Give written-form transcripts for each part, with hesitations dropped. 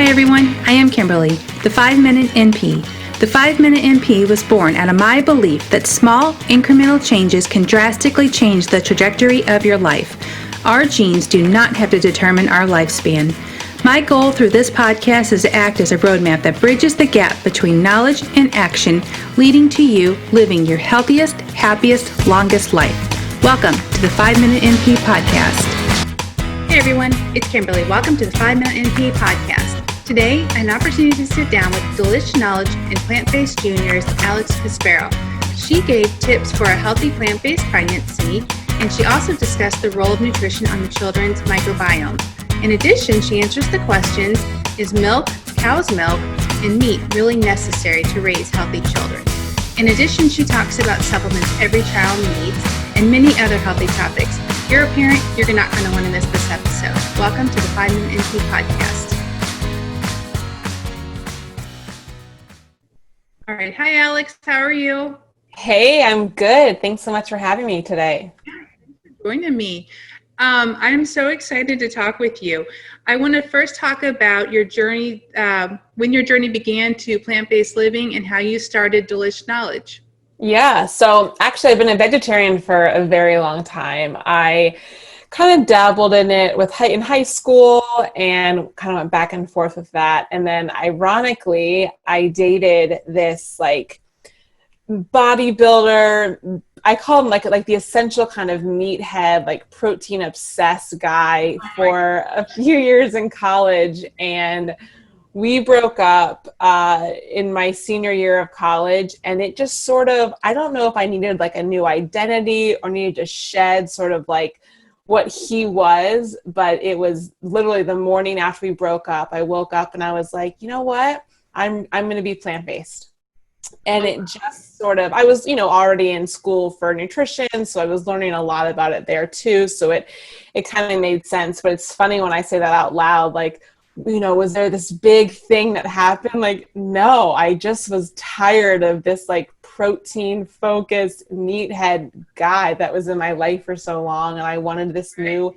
Hi everyone, I am Kimberly, the 5-Minute NP. The 5-Minute NP was born out of my belief that small, incremental changes can drastically change the trajectory of your life. Our genes do not have to determine our lifespan. My goal through this podcast is to act as a roadmap that bridges the gap between knowledge and action, leading to you living your healthiest, happiest, longest life. Welcome to the 5-Minute NP podcast. Hey everyone, it's Kimberly. Welcome to the 5-Minute NP podcast. Today, an opportunity to sit down with Delish Knowledge and Plant-Based Junior's Caspero. She gave tips for a healthy plant-based pregnancy, and she also discussed the role of nutrition on the children's microbiome. In addition, she answers the questions, is milk, cow's milk, and meat really necessary to raise healthy children? In addition, she talks about supplements every child needs and many other healthy topics. If you're a parent, you're not going to want to miss this episode. Welcome to the 5-Minute NP podcast. All right. Hi, Alex. How are you? Hey, I'm good. Thanks so much for having me today. Yeah, thanks for joining me. I'm so excited to talk with you. I want to first talk about your journey, when your journey began to plant-based living and how you started Delish Knowledge. Yeah, so actually I've been a vegetarian for a very long time. I kind of dabbled in it in high school and kind of went back and forth with that. And then ironically, I dated this like bodybuilder. I call him like the essential kind of meathead, like protein obsessed guy for a few years in college. And we broke up in my senior year of college, and it just sort of, I don't know if I needed like a new identity or needed to shed sort of like what he was, but it was literally the morning after we broke up, I woke up and I was like, you know what, I'm going to be plant-based. And it just sort of, I was, already in school for nutrition, so I was learning a lot about it there too. So it kind of made sense. But it's funny when I say that out loud, like, was there this big thing that happened? Like, no, I just was tired of this like protein focused meathead guy that was in my life for so long. And I wanted this new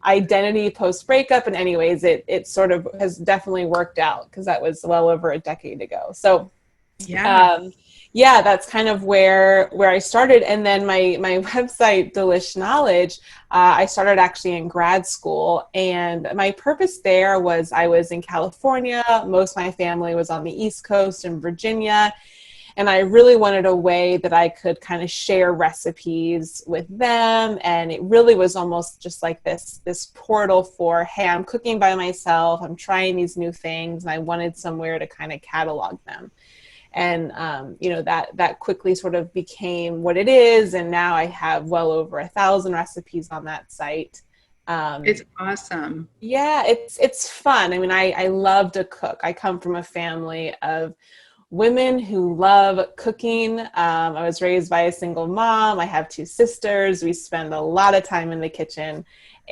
identity post breakup. And anyways, it sort of has definitely worked out because that was well over a decade ago. So yeah, that's kind of where I started. And then my website, Delish Knowledge, I started actually in grad school. And my purpose there was I was in California. Most of my family was on the East Coast in Virginia. And I really wanted a way that I could kind of share recipes with them. And it really was almost just like this portal for, hey, I'm cooking by myself. I'm trying these new things. And I wanted somewhere to kind of catalog them. And, that quickly sort of became what it is. And now I have well over 1,000 recipes on that site. It's awesome. Yeah, it's fun. I mean, I love to cook. I come from a family of women who love cooking. I was raised by a single mom. I have 2 sisters. We spend a lot of time in the kitchen.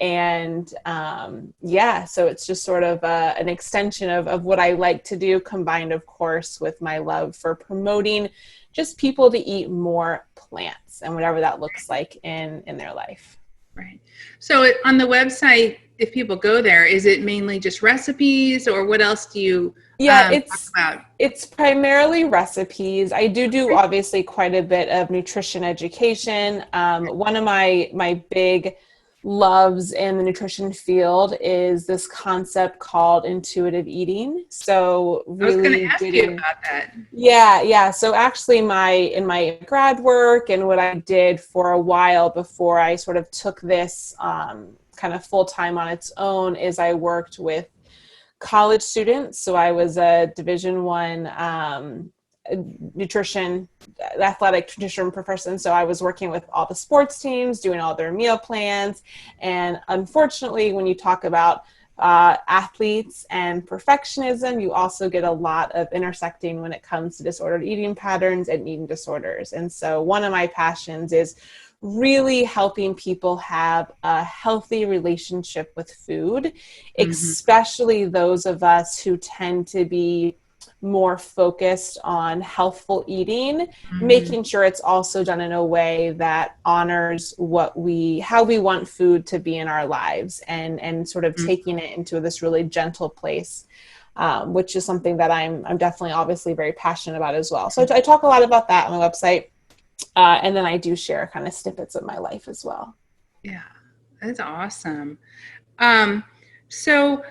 And so it's just sort of an extension of what I like to do, combined, of course, with my love for promoting just people to eat more plants and whatever that looks like in their life. Right. So on the website, if people go there, is it mainly just recipes or what else do you talk about? It's primarily recipes. I do obviously quite a bit of nutrition education. One of my big loves in the nutrition field is this concept called intuitive eating. So really, I was going to ask you about that. Yeah. So actually in my grad work and what I did for a while before I sort of took this kind of full time on its own is I worked with college students. So I was a Division I athletic nutrition profession. So I was working with all the sports teams, doing all their meal plans. And unfortunately, when you talk about athletes and perfectionism, you also get a lot of intersecting when it comes to disordered eating patterns and eating disorders. And so one of my passions is really helping people have a healthy relationship with food, especially those of us who tend to be more focused on healthful eating, making sure it's also done in a way that honors how we want food to be in our lives and sort of taking it into this really gentle place. which is something that I'm definitely obviously very passionate about as well. So I talk a lot about that on my website. And then I do share kind of snippets of my life as well. Yeah, that's awesome. So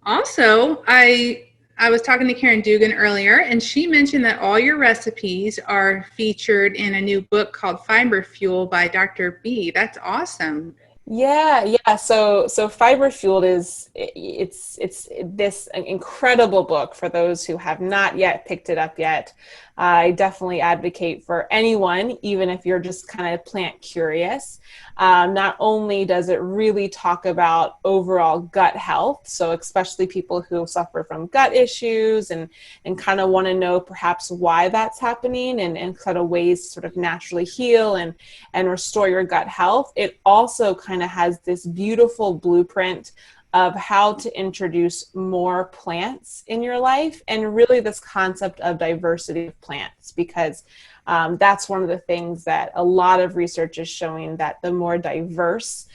also I was talking to Karen Dugan earlier, and she mentioned that all your recipes are featured in a new book called Fiber Fuel by Dr. B. That's awesome. Yeah. So Fiber Fueled it's this incredible book for those who have not yet picked it up yet. I definitely advocate for anyone, even if you're just kind of plant curious. Not only does it really talk about overall gut health, so especially people who suffer from gut issues and kind of want to know perhaps why that's happening and kind of ways to sort of naturally heal and restore your gut health. It also kind of has this beautiful blueprint of how to introduce more plants in your life, and really this concept of diversity of plants, because that's one of the things that a lot of research is showing, that the more diverse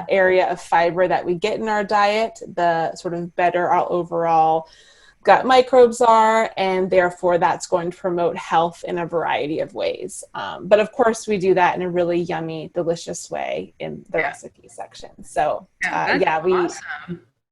area of fiber that we get in our diet, the sort of better our overall gut microbes are, and therefore that's going to promote health in a variety of ways. But of course we do that in a really yummy, delicious way in the recipe section. So awesome.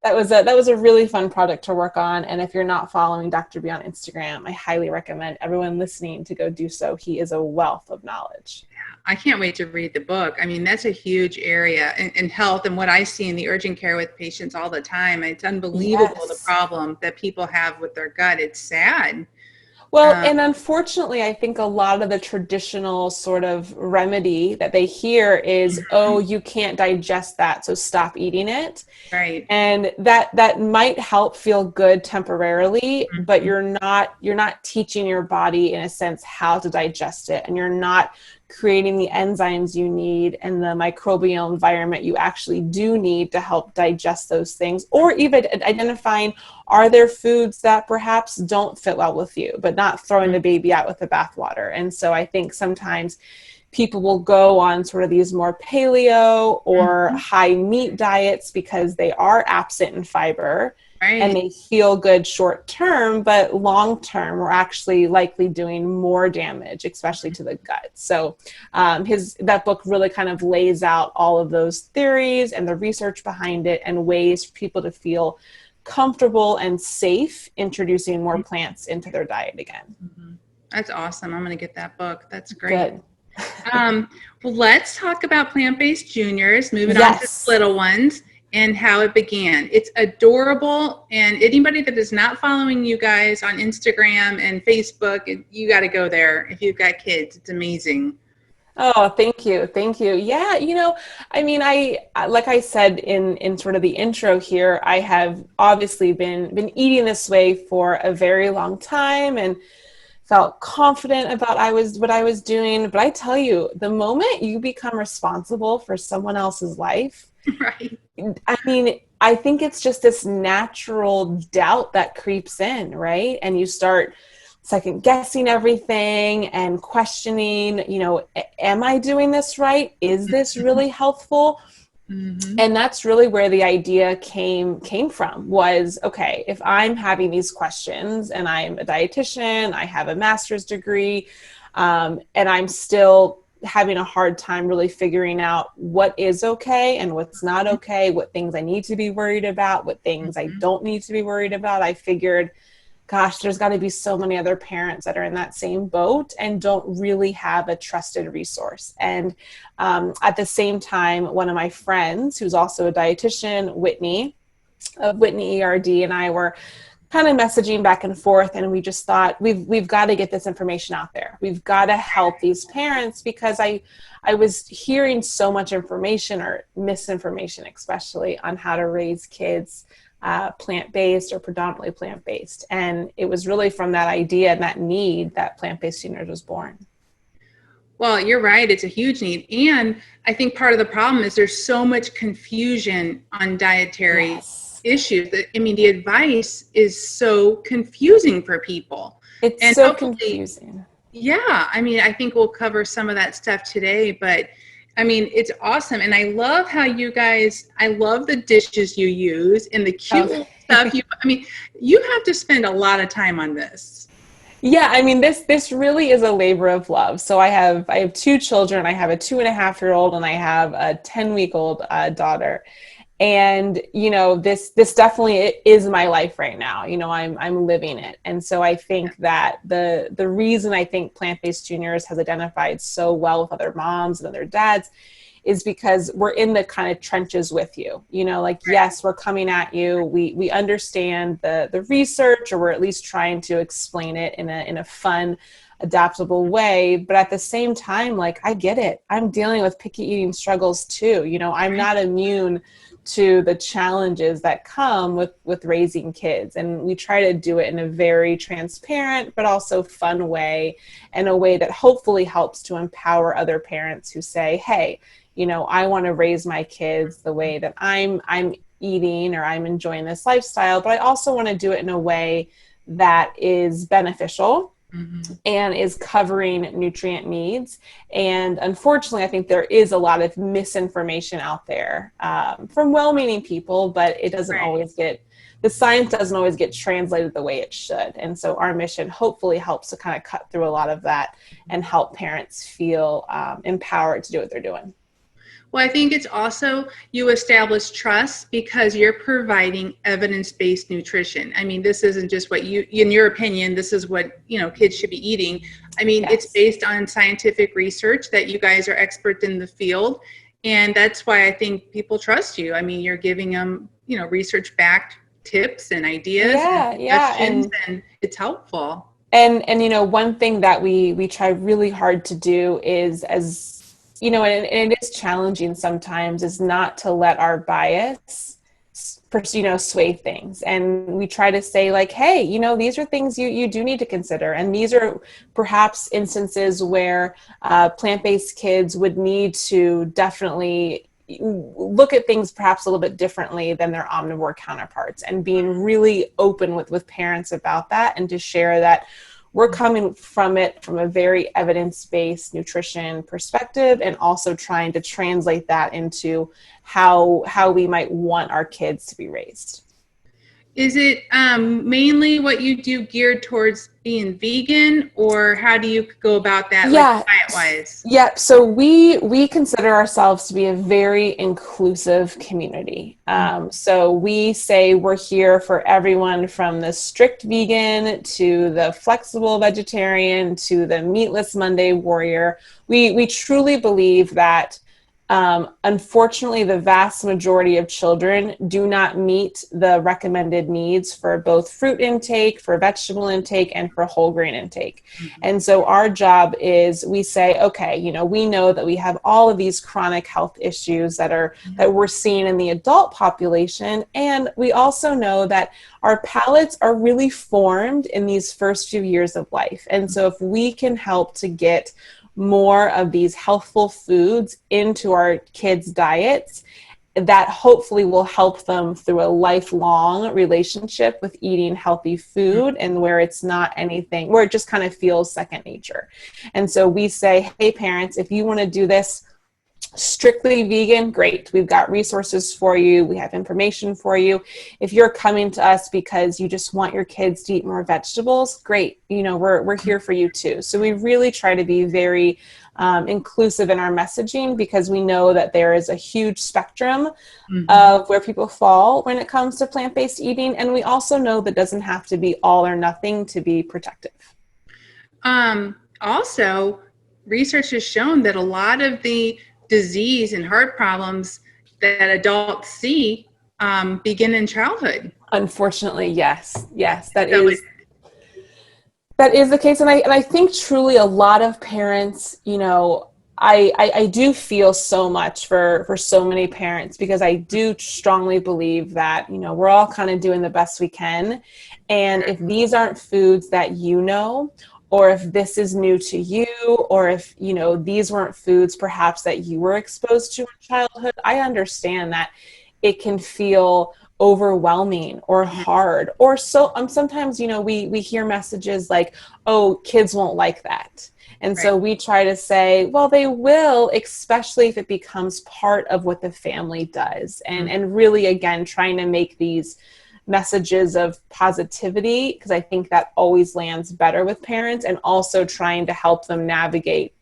that was a really fun product to work on. And if you're not following Dr. B on Instagram, I highly recommend everyone listening to go do so. He is a wealth of knowledge. I can't wait to read the book. I mean, that's a huge area in health, and what I see in the urgent care with patients all the time. It's unbelievable, the problem that people have with their gut. It's sad. Well, and unfortunately, I think a lot of the traditional sort of remedy that they hear is, oh, you can't digest that, so stop eating it. Right. And that might help feel good temporarily, but you're not teaching your body, in a sense, how to digest it, and you're not creating the enzymes you need and the microbiome environment you actually do need to help digest those things, or even identifying, are there foods that perhaps don't fit well with you, but not throwing the baby out with the bathwater. And so I think sometimes people will go on sort of these more paleo or high meat diets because they are absent in fiber. Right. And they feel good short term, but long term, we're actually likely doing more damage, especially to the gut. So that book really kind of lays out all of those theories and the research behind it, and ways for people to feel comfortable and safe introducing more plants into their diet again. That's awesome. I'm going to get that book. That's great. Good. Well, let's talk about plant-based juniors, moving on to little ones, and how it began. It's adorable, and anybody that is not following you guys on Instagram and Facebook, you got to go there if you've got kids. It's amazing. Oh, thank you. Yeah, I mean, like I said in sort of the intro here, I have obviously been eating this way for a very long time and felt confident about what I was doing. But I tell you, the moment you become responsible for someone else's life, right? I mean, I think it's just this natural doubt that creeps in, right? And you start second guessing everything and questioning, am I doing this right? Is this really healthful? And that's really where the idea came from, was, okay, if I'm having these questions and I'm a dietitian, I have a master's degree, and I'm still having a hard time really figuring out what is okay and what's not okay, what things I need to be worried about, what things I don't need to be worried about, I figured, gosh, there's got to be so many other parents that are in that same boat and don't really have a trusted resource. And at the same time, one of my friends, who's also a dietitian, Whitney of Whitney ERD, and I were kind of messaging back and forth, and we just thought, we've got to get this information out there. We've got to help these parents, because I was hearing so much information, or misinformation especially, on how to raise kids plant-based or predominantly plant-based. And it was really from that idea and that need that Plant-Based Juniors was born. Well, you're right. It's a huge need. And I think part of the problem is there's so much confusion on dietary issues. I mean, the advice is so confusing for people. It's so confusing. Yeah. I mean, I think we'll cover some of that stuff today, but I mean, it's awesome. And I love how you guys, I love the dishes you use and the cute little stuff I mean, you have to spend a lot of time on this. Yeah, I mean, this really is a labor of love. So I have two children. I have a 2.5-year-old and I have a 10-week-old daughter. And this definitely is my life right now. I'm living it. And so I think that the reason I think Plant-Based Juniors has identified so well with other moms and other dads is because we're in the kind of trenches with you. Yes, we're coming at you. We understand the research, or we're at least trying to explain it in a fun, adaptable way. But at the same time, I get it. I'm dealing with picky eating struggles too. I'm not immune to the challenges that come with raising kids. And we try to do it in a very transparent, but also fun way, and a way that hopefully helps to empower other parents who say, hey, I want to raise my kids the way that I'm eating, or I'm enjoying this lifestyle, but I also want to do it in a way that is beneficial and is covering nutrient needs. And unfortunately, I think there is a lot of misinformation out there from well-meaning people, but it doesn't always the science doesn't always get translated the way it should. And so our mission hopefully helps to kind of cut through a lot of that and help parents feel empowered to do what they're doing. Well, I think it's also, you establish trust because you're providing evidence-based nutrition. I mean, this isn't just what in your opinion, this is what, kids should be eating. I mean, It's based on scientific research that you guys are experts in the field. And that's why I think people trust you. I mean, you're giving them, research-backed tips and ideas and suggestions, and it's helpful. And one thing that we try really hard to do is, and it is challenging sometimes, is not to let our bias, sway things. And we try to say hey, these are things you do need to consider. And these are perhaps instances where plant-based kids would need to definitely look at things perhaps a little bit differently than their omnivore counterparts, and being really open with parents about that, and to share that we're coming from it from a very evidence-based nutrition perspective, and also trying to translate that into how we might want our kids to be raised. Is it mainly what you do geared towards being vegan, or how do you go about that, diet-wise? Yeah, so we consider ourselves to be a very inclusive community. So we say we're here for everyone from the strict vegan to the flexible vegetarian to the meatless Monday warrior. We truly believe that unfortunately, the vast majority of children do not meet the recommended needs for both fruit intake, for vegetable intake, and for whole grain intake. And so our job is, we say, okay, we know that we have all of these chronic health issues that we're seeing in the adult population. And we also know that our palates are really formed in these first few years of life. And so if we can help to get more of these healthful foods into our kids' diets, that hopefully will help them through a lifelong relationship with eating healthy food, and where it's not anything, where it just kind of feels second nature. And so we say, hey parents, if you want to do this strictly vegan, great. We've got resources for you. We have information for you. If you're coming to us because you just want your kids to eat more vegetables, great. We're here for you too. So we really try to be very inclusive in our messaging, because we know that there is a huge spectrum of where people fall when it comes to plant-based eating. And we also know that it doesn't have to be all or nothing to be protective. Also, research has shown that a lot of the disease and heart problems that adults see begin in childhood. Unfortunately, yes, that is the case. And I think truly a lot of parents, I do feel so much for so many parents, because I do strongly believe that, we're all kind of doing the best we can. And if these aren't foods that or if this is new to you, or if, these weren't foods perhaps that you were exposed to in childhood, I understand that it can feel overwhelming or hard. Or so sometimes, we hear messages like, oh, kids won't like that. And so we try to say, well, they will, especially if it becomes part of what the family does. And really, again, trying to make these messages of positivity, because I think that always lands better with parents, and also trying to help them navigate,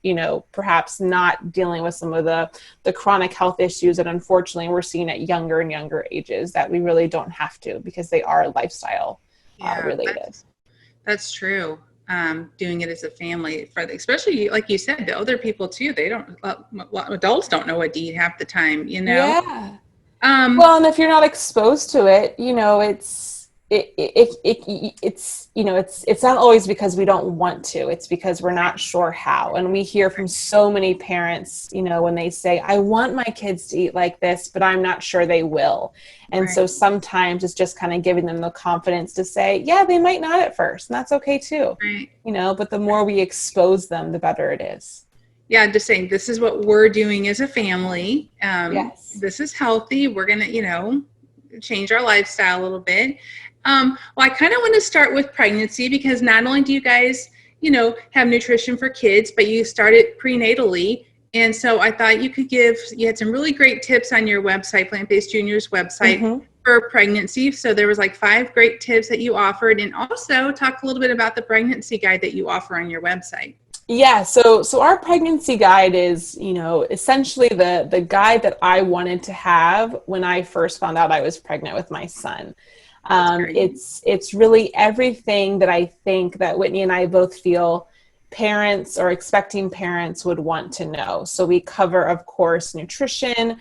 perhaps not dealing with some of the chronic health issues that unfortunately we're seeing at younger and younger ages, that we really don't have to, because they are lifestyle related. That's true. Doing it as a family, especially like you said, the older people too, adults don't know what to eat half the time, Yeah. Well, and if you're not exposed to it, it's not always because we don't want to. It's because we're not sure how. And we hear from so many parents, when they say, I want my kids to eat like this, but I'm not sure they will. And so sometimes it's just kind of giving them the confidence to say, yeah, they might not at first, and that's okay too. But the more we expose them, the better it is. Yeah, just saying, this is what we're doing as a family. Yes. This is healthy. We're going to, change our lifestyle a little bit. Well, I kind of want to start with pregnancy, because not only do you guys, have nutrition for kids, but you started prenatally. And so I thought you had some really great tips on your website, Plant-Based Junior's website, for pregnancy. So there was 5 great tips that you offered, and also talk a little bit about the pregnancy guide that you offer on your website. Yeah, so our pregnancy guide is, essentially the guide that I wanted to have when I first found out I was pregnant with my son. It's really everything that I think that Whitney and I both feel parents or expecting parents would want to know. So we cover, of course, nutrition.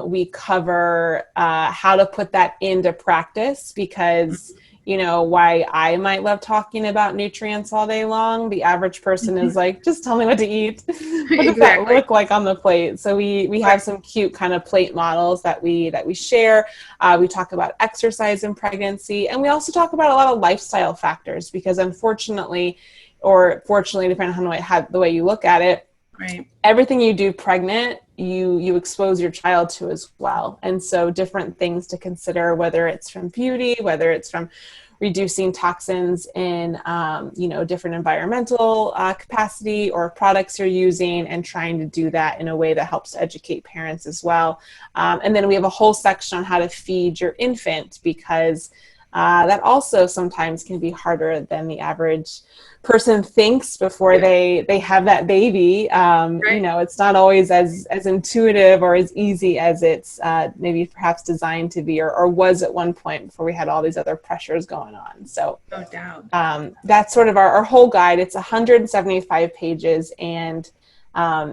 We cover how to put that into practice, because why I might love talking about nutrients all day long, the average person is like, just tell me what to eat. What does that look like on the plate? So we have some cute kind of plate models that we share. We talk about exercise in pregnancy, and we also talk about a lot of lifestyle factors, because unfortunately, or fortunately, depending on the way you look at it, everything you do pregnant, you expose your child to as well. And so different things to consider, whether it's from beauty, whether it's from reducing toxins in, different environmental capacity or products you're using, and trying to do that in a way that helps to educate parents as well. And then we have a whole section on how to feed your infant, because that also sometimes can be harder than the average person thinks before they have that baby. It's not always as intuitive or as easy as it's maybe perhaps designed to be, or was at one point before we had all these other pressures going on. So no doubt. That's sort of our whole guide. It's 175 pages, and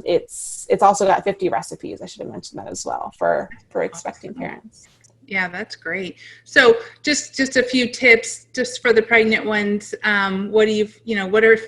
it's also got 50 recipes. I should have mentioned that as well for expecting parents. Yeah, that's great. So just a few tips just for the pregnant ones. What are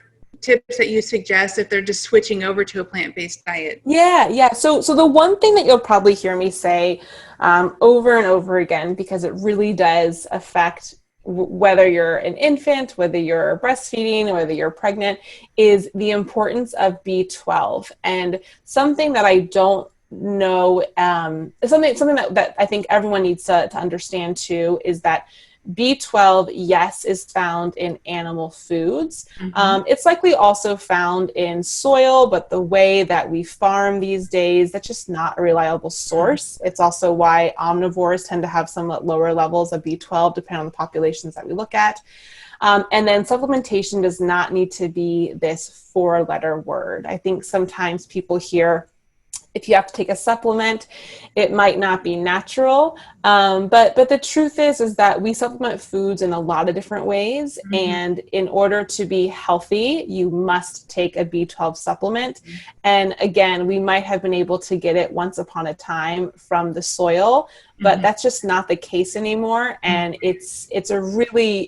tips that you suggest if they're just switching over to a plant-based diet? Yeah. So the one thing that you'll probably hear me say over and over again, because it really does affect whether you're an infant, whether you're breastfeeding, whether you're pregnant, is the importance of B12. And something that I don't know, something that I think everyone needs to understand too, is that B12, yes, is found in animal foods. It's likely also found in soil, but the way that we farm these days, that's just not a reliable source. It's also why omnivores tend to have somewhat lower levels of B12, depending on the populations that we look at. And then supplementation does not need to be this 4-letter word. I think sometimes people hear, if you have to take a supplement, it might not be natural. But the truth is that we supplement foods in a lot of different ways. And in order to be healthy, you must take a B12 supplement. And again, we might have been able to get it once upon a time from the soil, but that's just not the case anymore. And it's a really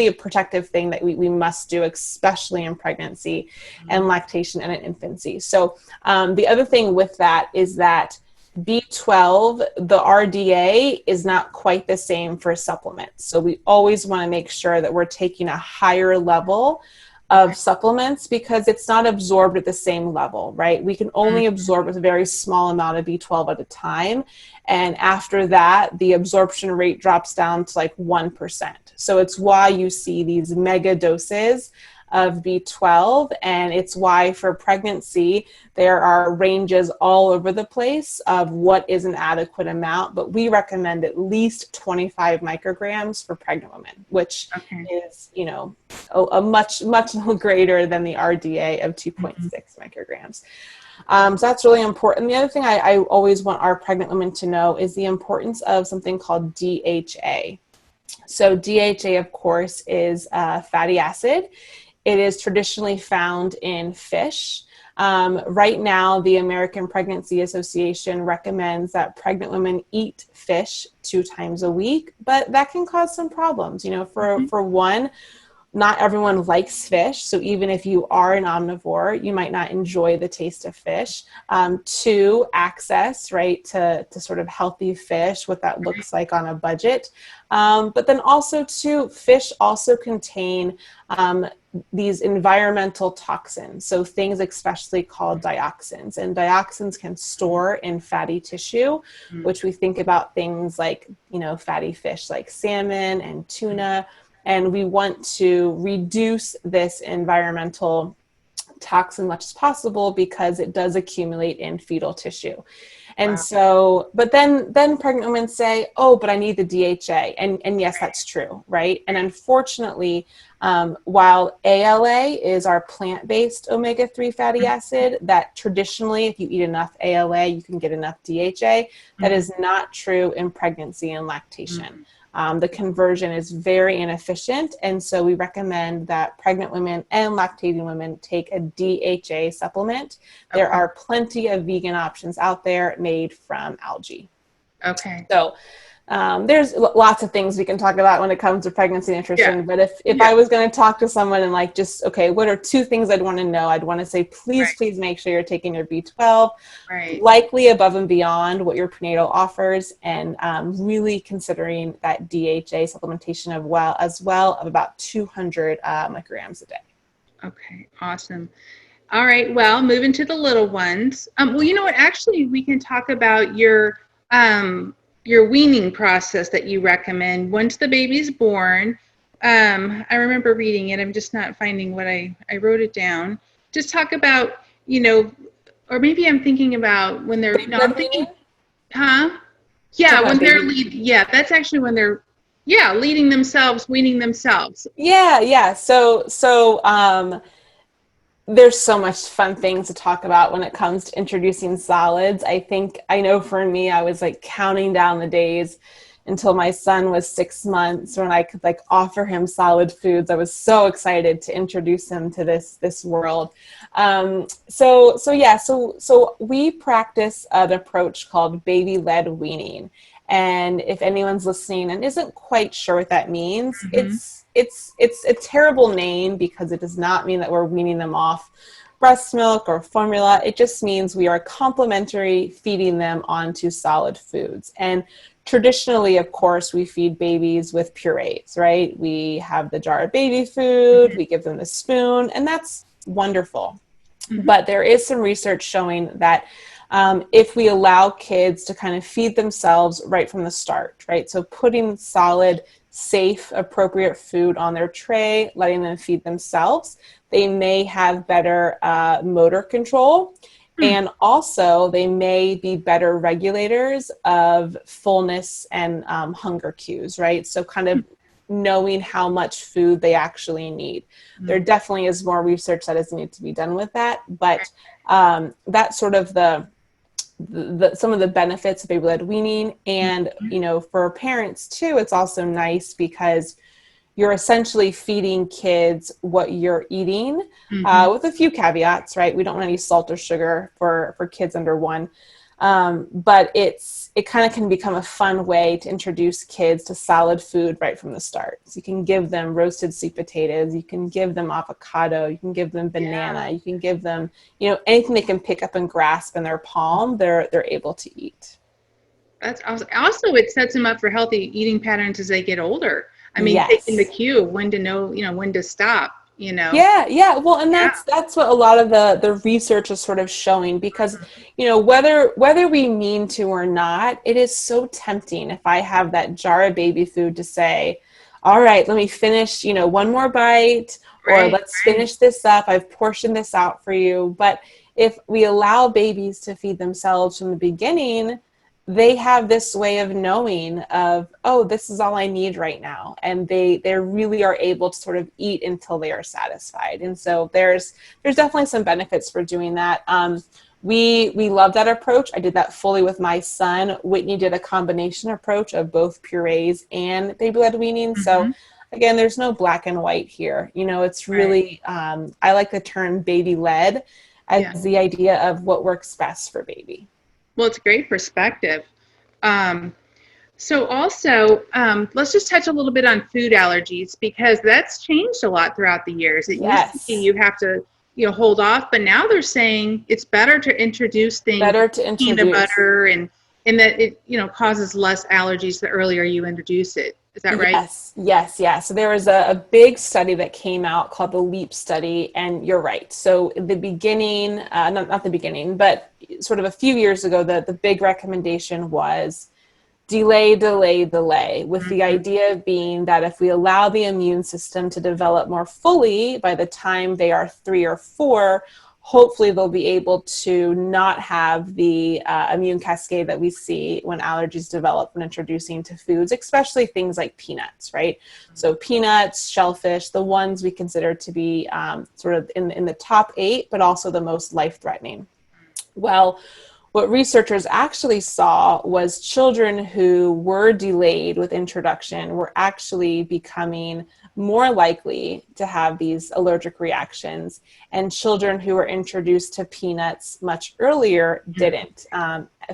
a protective thing that we must do, especially in pregnancy and lactation and in infancy. So the other thing with that is that B12, the RDA, is not quite the same for supplements. So we always want to make sure that we're taking a higher level of supplements, because it's not absorbed at the same level, right? We can only absorb a very small amount of B12 at a time. And after that, the absorption rate drops down to 1%. So it's why you see these mega doses of B12, and it's why for pregnancy there are ranges all over the place of what is an adequate amount, but we recommend at least 25 micrograms for pregnant women, which is, you know, a much greater than the RDA of 2.6 micrograms. So that's really important. The other thing I always want our pregnant women to know is the importance of something called DHA. So DHA, of course, is fatty acid. It is traditionally found in fish. Right now, the American Pregnancy Association recommends that pregnant women eat fish 2 times a week, but that can cause some problems. You know, for one, not everyone likes fish. So even if you are an omnivore, you might not enjoy the taste of fish. 2, access, right, to sort of healthy fish, what that looks like on a budget. But then also 2, fish also contain these environmental toxins. So things especially called dioxins, and dioxins can store in fatty tissue, which we think about things like, you know, fatty fish like salmon and tuna. And we want to reduce this environmental toxin as much as possible because it does accumulate in fetal tissue. And so, but then pregnant women say, oh, but I need the DHA. And yes, that's true, right? And unfortunately, while ALA is our plant-based omega-3 fatty acid, that traditionally, if you eat enough ALA, you can get enough DHA. That is not true in pregnancy and lactation. The conversion is very inefficient, and so we recommend that pregnant women and lactating women take a DHA supplement. There are plenty of vegan options out there made from algae. So there's lots of things we can talk about when it comes to pregnancy nutrition, but if I was going to talk to someone and like just, okay, what are 2 things I'd want to know? I'd want to say, please make sure you're taking your B12, likely above and beyond what your prenatal offers, and really considering that DHA supplementation as well of about 200 micrograms a day. Okay, awesome. All right, well, moving to the little ones. Well, you know what, actually we can talk about your weaning process that you recommend once the baby's born. I remember reading it. I'm just not finding what I wrote it down. Just talk about, you know, or maybe I'm thinking about when they're, no, I'm thinking, yeah, when they're that's actually when they're, leading themselves, weaning themselves. So there's so much fun things to talk about when it comes to introducing solids. I know for me, I was like counting down the days until my son was 6 months when I could like offer him solid foods. I was so excited to introduce him to this world. So we practice an approach called baby-led weaning. And if anyone's listening and isn't quite sure what that means, it's a terrible name because it does not mean that we're weaning them off breast milk or formula. It just means we are complementary feeding them onto solid foods. And traditionally, of course, we feed babies with purees, right? We have the jar of baby food, we give them the spoon, and that's wonderful. But there is some research showing that if we allow kids to kind of feed themselves right from the start, right? So putting solid, safe, appropriate food on their tray, letting them feed themselves, they may have better motor control. And also they may be better regulators of fullness and hunger cues, right? So kind of knowing how much food they actually need. There definitely is more research that is needed to be done with that, but that's sort of some of the benefits of baby-led weaning. And, you know, for parents too, it's also nice because you're essentially feeding kids what you're eating, with a few caveats, right? We don't want any salt or sugar for kids under 1. But it kind of can become a fun way to introduce kids to solid food right from the start. So you can give them roasted sweet potatoes, you can give them avocado, you can give them banana, you can give them, you know, anything they can pick up and grasp in their palm, they're able to eat. That's awesome. Also, it sets them up for healthy eating patterns as they get older. I mean, taking the cue when to know, you know, when to stop. You know. Yeah. Well, and that's what a lot of the research is sort of showing, because, you know, whether we mean to or not, it is so tempting if I have that jar of baby food to say, all right, let me finish, one more bite, or let's finish this up. I've portioned this out for you. But if we allow babies to feed themselves from the beginning, they have this way of knowing of, oh, this is all I need right now. And they really are able to sort of eat until they are satisfied. And so there's definitely some benefits for doing that. We love that approach. I did that fully with my son. Whitney did a combination approach of both purees and baby led weaning. So again, there's no black and white here. It's really, I like the term baby led as the idea of what works best for baby. Well, it's a great perspective. So also, let's just touch a little bit on food allergies, because that's changed a lot throughout the years. It used to be you have to hold off, but now they're saying it's better to introduce things, peanut butter, and that it causes less allergies the earlier you introduce it. Is that right? Yes. So there was a big study that came out called the LEAP study, and you're right. So in the beginning, not the beginning, but sort of a few years ago, the big recommendation was delay, with the idea being that if we allow the immune system to develop more fully by the time they are 3 or 4, hopefully they'll be able to not have the immune cascade that we see when allergies develop when introducing to foods, especially things like peanuts, right? So peanuts, shellfish, the ones we consider to be sort of in the top 8, but also the most life-threatening. Well, what researchers actually saw was children who were delayed with introduction were actually becoming more likely to have these allergic reactions, and children who were introduced to peanuts much earlier didn't.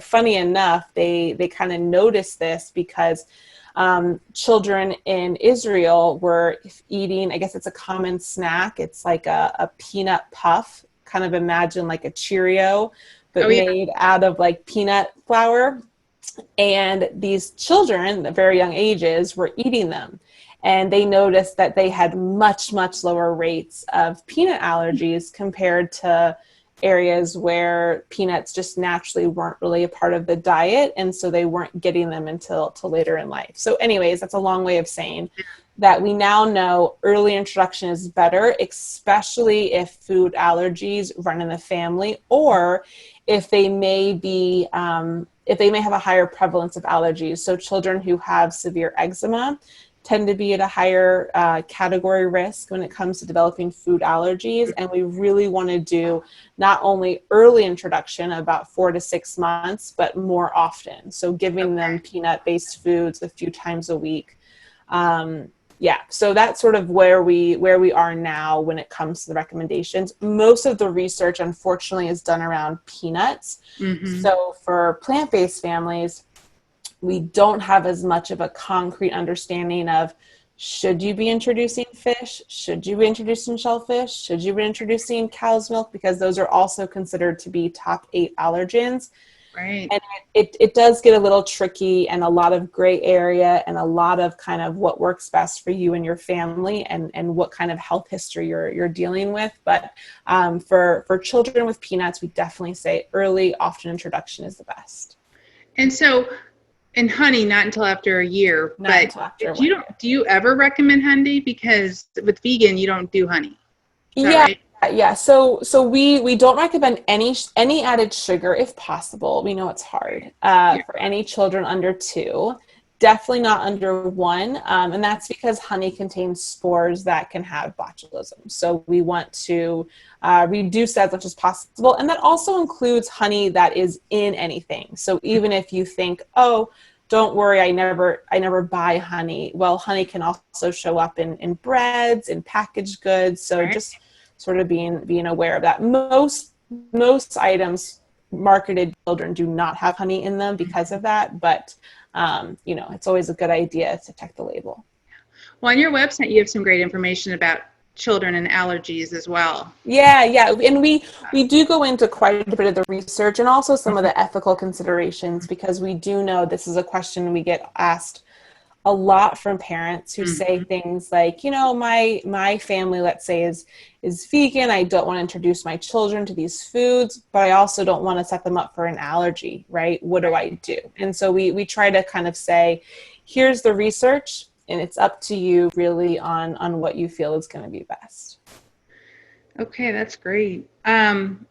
Funny enough, they kind of noticed this because children in Israel were eating, I guess it's a common snack, it's like a peanut puff, kind of imagine like a Cheerio, but made out of like peanut flour. And these children at very young ages were eating them. And they noticed that they had much, much lower rates of peanut allergies compared to areas where peanuts just naturally weren't really a part of the diet. And so they weren't getting them until later in life. So anyways, that's a long way of saying that we now know early introduction is better, especially if food allergies run in the family, or if they may be, if they may have a higher prevalence of allergies. So children who have severe eczema tend to be at a higher category risk when it comes to developing food allergies. And we really want to do not only early introduction, about 4 to 6 months, but more often. So giving them peanut-based foods a few times a week. So that's sort of where we are now when it comes to the recommendations. Most of the research, unfortunately, is done around peanuts. So for plant-based families, we don't have as much of a concrete understanding of, should you be introducing fish? Should you be introducing shellfish? Should you be introducing cow's milk? Because those are also considered to be top 8 allergens. Right. And it does get a little tricky, and a lot of gray area, and a lot of kind of what works best for you and your family, and what kind of health history you're dealing with. But for children with peanuts, we definitely say early, often introduction is the best. And so, and honey, not until after a year. But do you ever recommend honey? Because with vegan, you don't do honey. Right? Yeah. So we don't recommend any added sugar if possible. We know it's hard for any children under 2. Definitely not under 1. And that's because honey contains spores that can have botulism. So we want to reduce that as much as possible. And that also includes honey that is in anything. So even if you think, oh, don't worry, I never buy honey. Well, honey can also show up in breads, in packaged goods. So just sort of being aware of that. Most items marketed to children do not have honey in them because of that. But it's always a good idea to check the label. Well, on your website, you have some great information about children and allergies as well. Yeah. And we do go into quite a bit of the research and also some of the ethical considerations, because we do know this is a question we get asked a lot from parents who say things like, my family, let's say, is vegan. I don't want to introduce my children to these foods, but I also don't want to set them up for an allergy, right? What do I do? And so we try to kind of say, here's the research. and it's up to you really on what you feel is going to be best. Okay, that's great.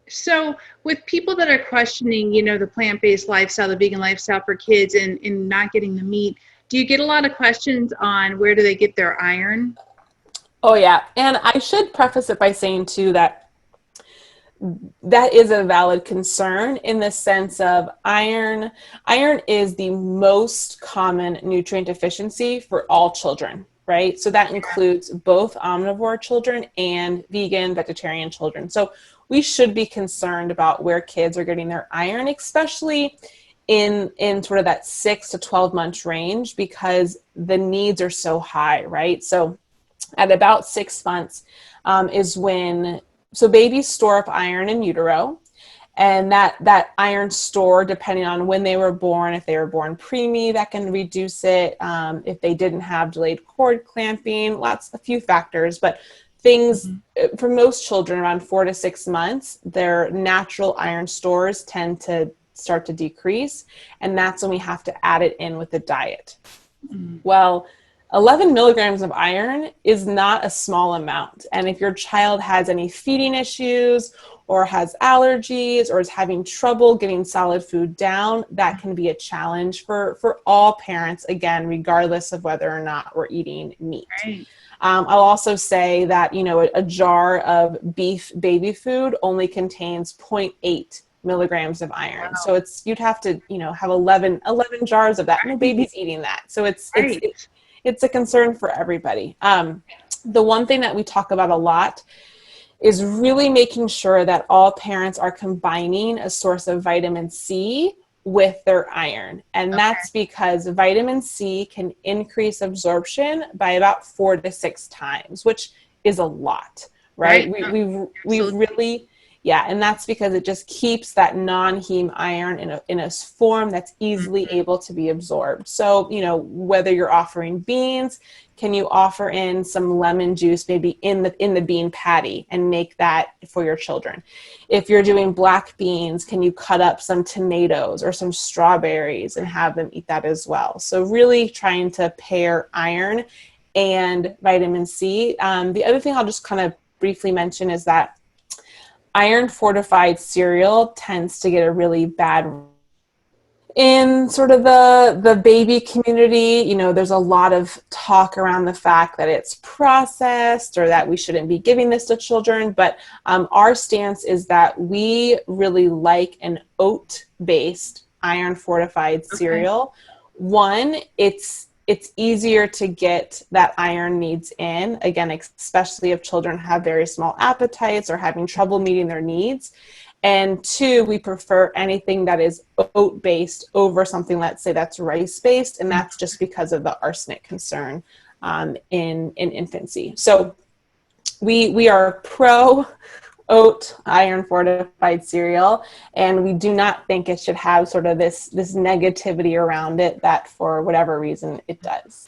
So with people that are questioning, the plant-based lifestyle, the vegan lifestyle for kids and not getting the meat, do you get a lot of questions on where do they get their iron? Oh yeah. And I should preface it by saying too that is a valid concern in the sense of iron. Iron is the most common nutrient deficiency for all children, right? So that includes both omnivore children and vegan, vegetarian children. So we should be concerned about where kids are getting their iron, especially in sort of that 6 to 12 month range, because the needs are so high, right? So at about 6 months is when, so babies store up iron in utero, and that iron store, depending on when they were born, if they were born preemie, that can reduce it. If they didn't have delayed cord clamping, a few factors, but things for most children around 4 to 6 months, their natural iron stores tend to start to decrease, and that's when we have to add it in with the diet. Well, 11 milligrams of iron is not a small amount. And if your child has any feeding issues or has allergies or is having trouble getting solid food down, that can be a challenge for all parents, again, regardless of whether or not we're eating meat. Right. I'll also say that, a jar of beef baby food only contains 0.8 milligrams of iron. Wow. So you'd have to, have 11 jars of that. No baby's eating that. So it's a concern for everybody. The one thing that we talk about a lot is really making sure that all parents are combining a source of vitamin C with their iron. And that's because vitamin C can increase absorption by about 4 to 6 times, which is a lot, right? We really, and that's because it just keeps that non-heme iron in a form that's easily able to be absorbed. So, whether you're offering beans, can you offer in some lemon juice maybe in the bean patty and make that for your children? If you're doing black beans, can you cut up some tomatoes or some strawberries and have them eat that as well? So really trying to pair iron and vitamin C. The other thing I'll just kind of briefly mention is that iron fortified cereal tends to get a really bad in sort of the baby community. There's a lot of talk around the fact that it's processed or that we shouldn't be giving this to children. But our stance is that we really like an oat-based iron fortified cereal. One, it's easier to get that iron needs in, again, especially if children have very small appetites or having trouble meeting their needs. And 2, we prefer anything that is oat-based over something, let's say, that's rice-based, and that's just because of the arsenic concern in infancy. So we are pro oat iron fortified cereal, and we do not think it should have sort of this negativity around it that for whatever reason it does.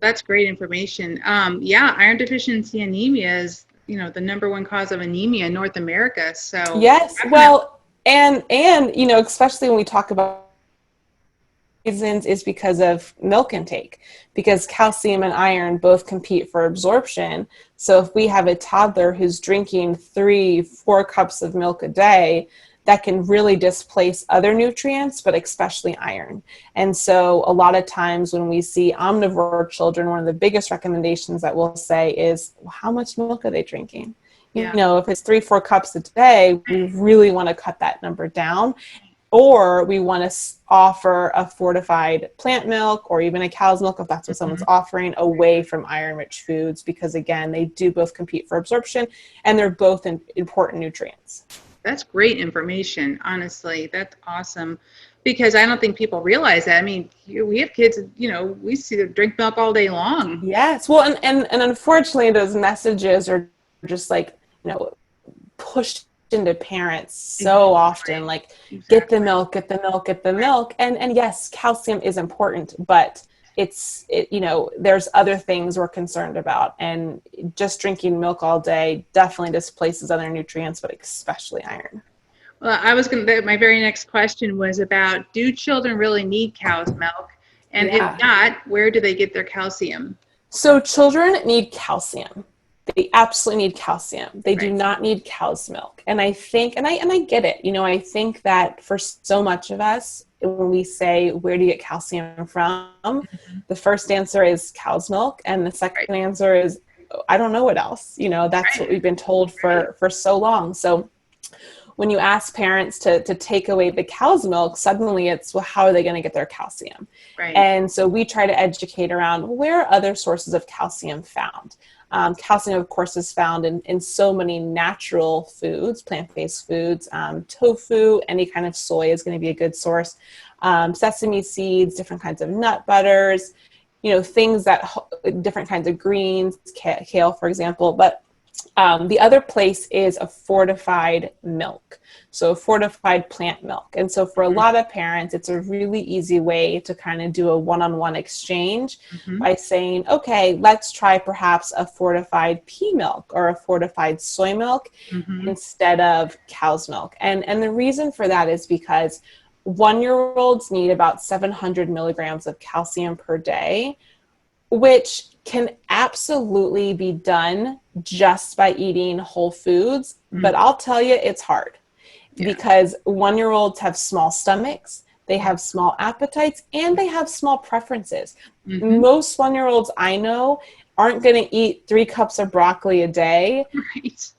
That's great information. Iron deficiency anemia is the number one cause of anemia in North America. So yes, well, and especially when we talk about reasons is because of milk intake, because calcium and iron both compete for absorption. So if we have a toddler who's drinking 3-4 cups of milk a day, that can really displace other nutrients, but especially iron. And so a lot of times when we see omnivore children, one of the biggest recommendations that we'll say is, well, how much milk are they drinking? If it's 3-4 cups a day, we really want to cut that number down. Or we want to offer a fortified plant milk or even a cow's milk, if that's what someone's offering, away from iron-rich foods, because again, they do both compete for absorption and they're both important nutrients. That's great information, honestly. That's awesome, because I don't think people realize that. I mean, we have kids, we see them drink milk all day long. Yes. Well, and unfortunately, those messages are just pushed into parents so often, get the milk, get the milk, get the milk. And yes, calcium is important, but there's other things we're concerned about, and just drinking milk all day definitely displaces other nutrients, but especially iron. Well, my very next question was about, do children really need cow's milk? And Yeah. if not, where do they get their calcium? So children need calcium. They absolutely need calcium. They do Right. not need cow's milk. And I think, and I get it, I think that for so much of us, when we say, where do you get calcium from? The first answer is cow's milk. And the second answer is, I don't know what else. That's what we've been told for so long. So when you ask parents to take away the cow's milk, suddenly it's, well, how are they going to get their calcium? Right. And so we try to educate around, where are other sources of calcium found? Calcium, of course, is found in so many natural foods, plant-based foods. Tofu, any kind of soy is going to be a good source. Sesame seeds, different kinds of nut butters, things that, different kinds of greens, kale, for example. But the other place is a fortified milk, so fortified plant milk. And so for a lot of parents, it's a really easy way to kind of do a one-on-one exchange by saying, okay, let's try perhaps a fortified pea milk or a fortified soy milk instead of cow's milk. And the reason for that is because 1-year-olds need about 700 milligrams of calcium per day, which can absolutely be done just by eating whole foods. But I'll tell you, it's hard because 1-year-olds have small stomachs, they have small appetites, and they have small preferences. Most 1-year-olds I know aren't going to eat 3 cups of broccoli a day. Right.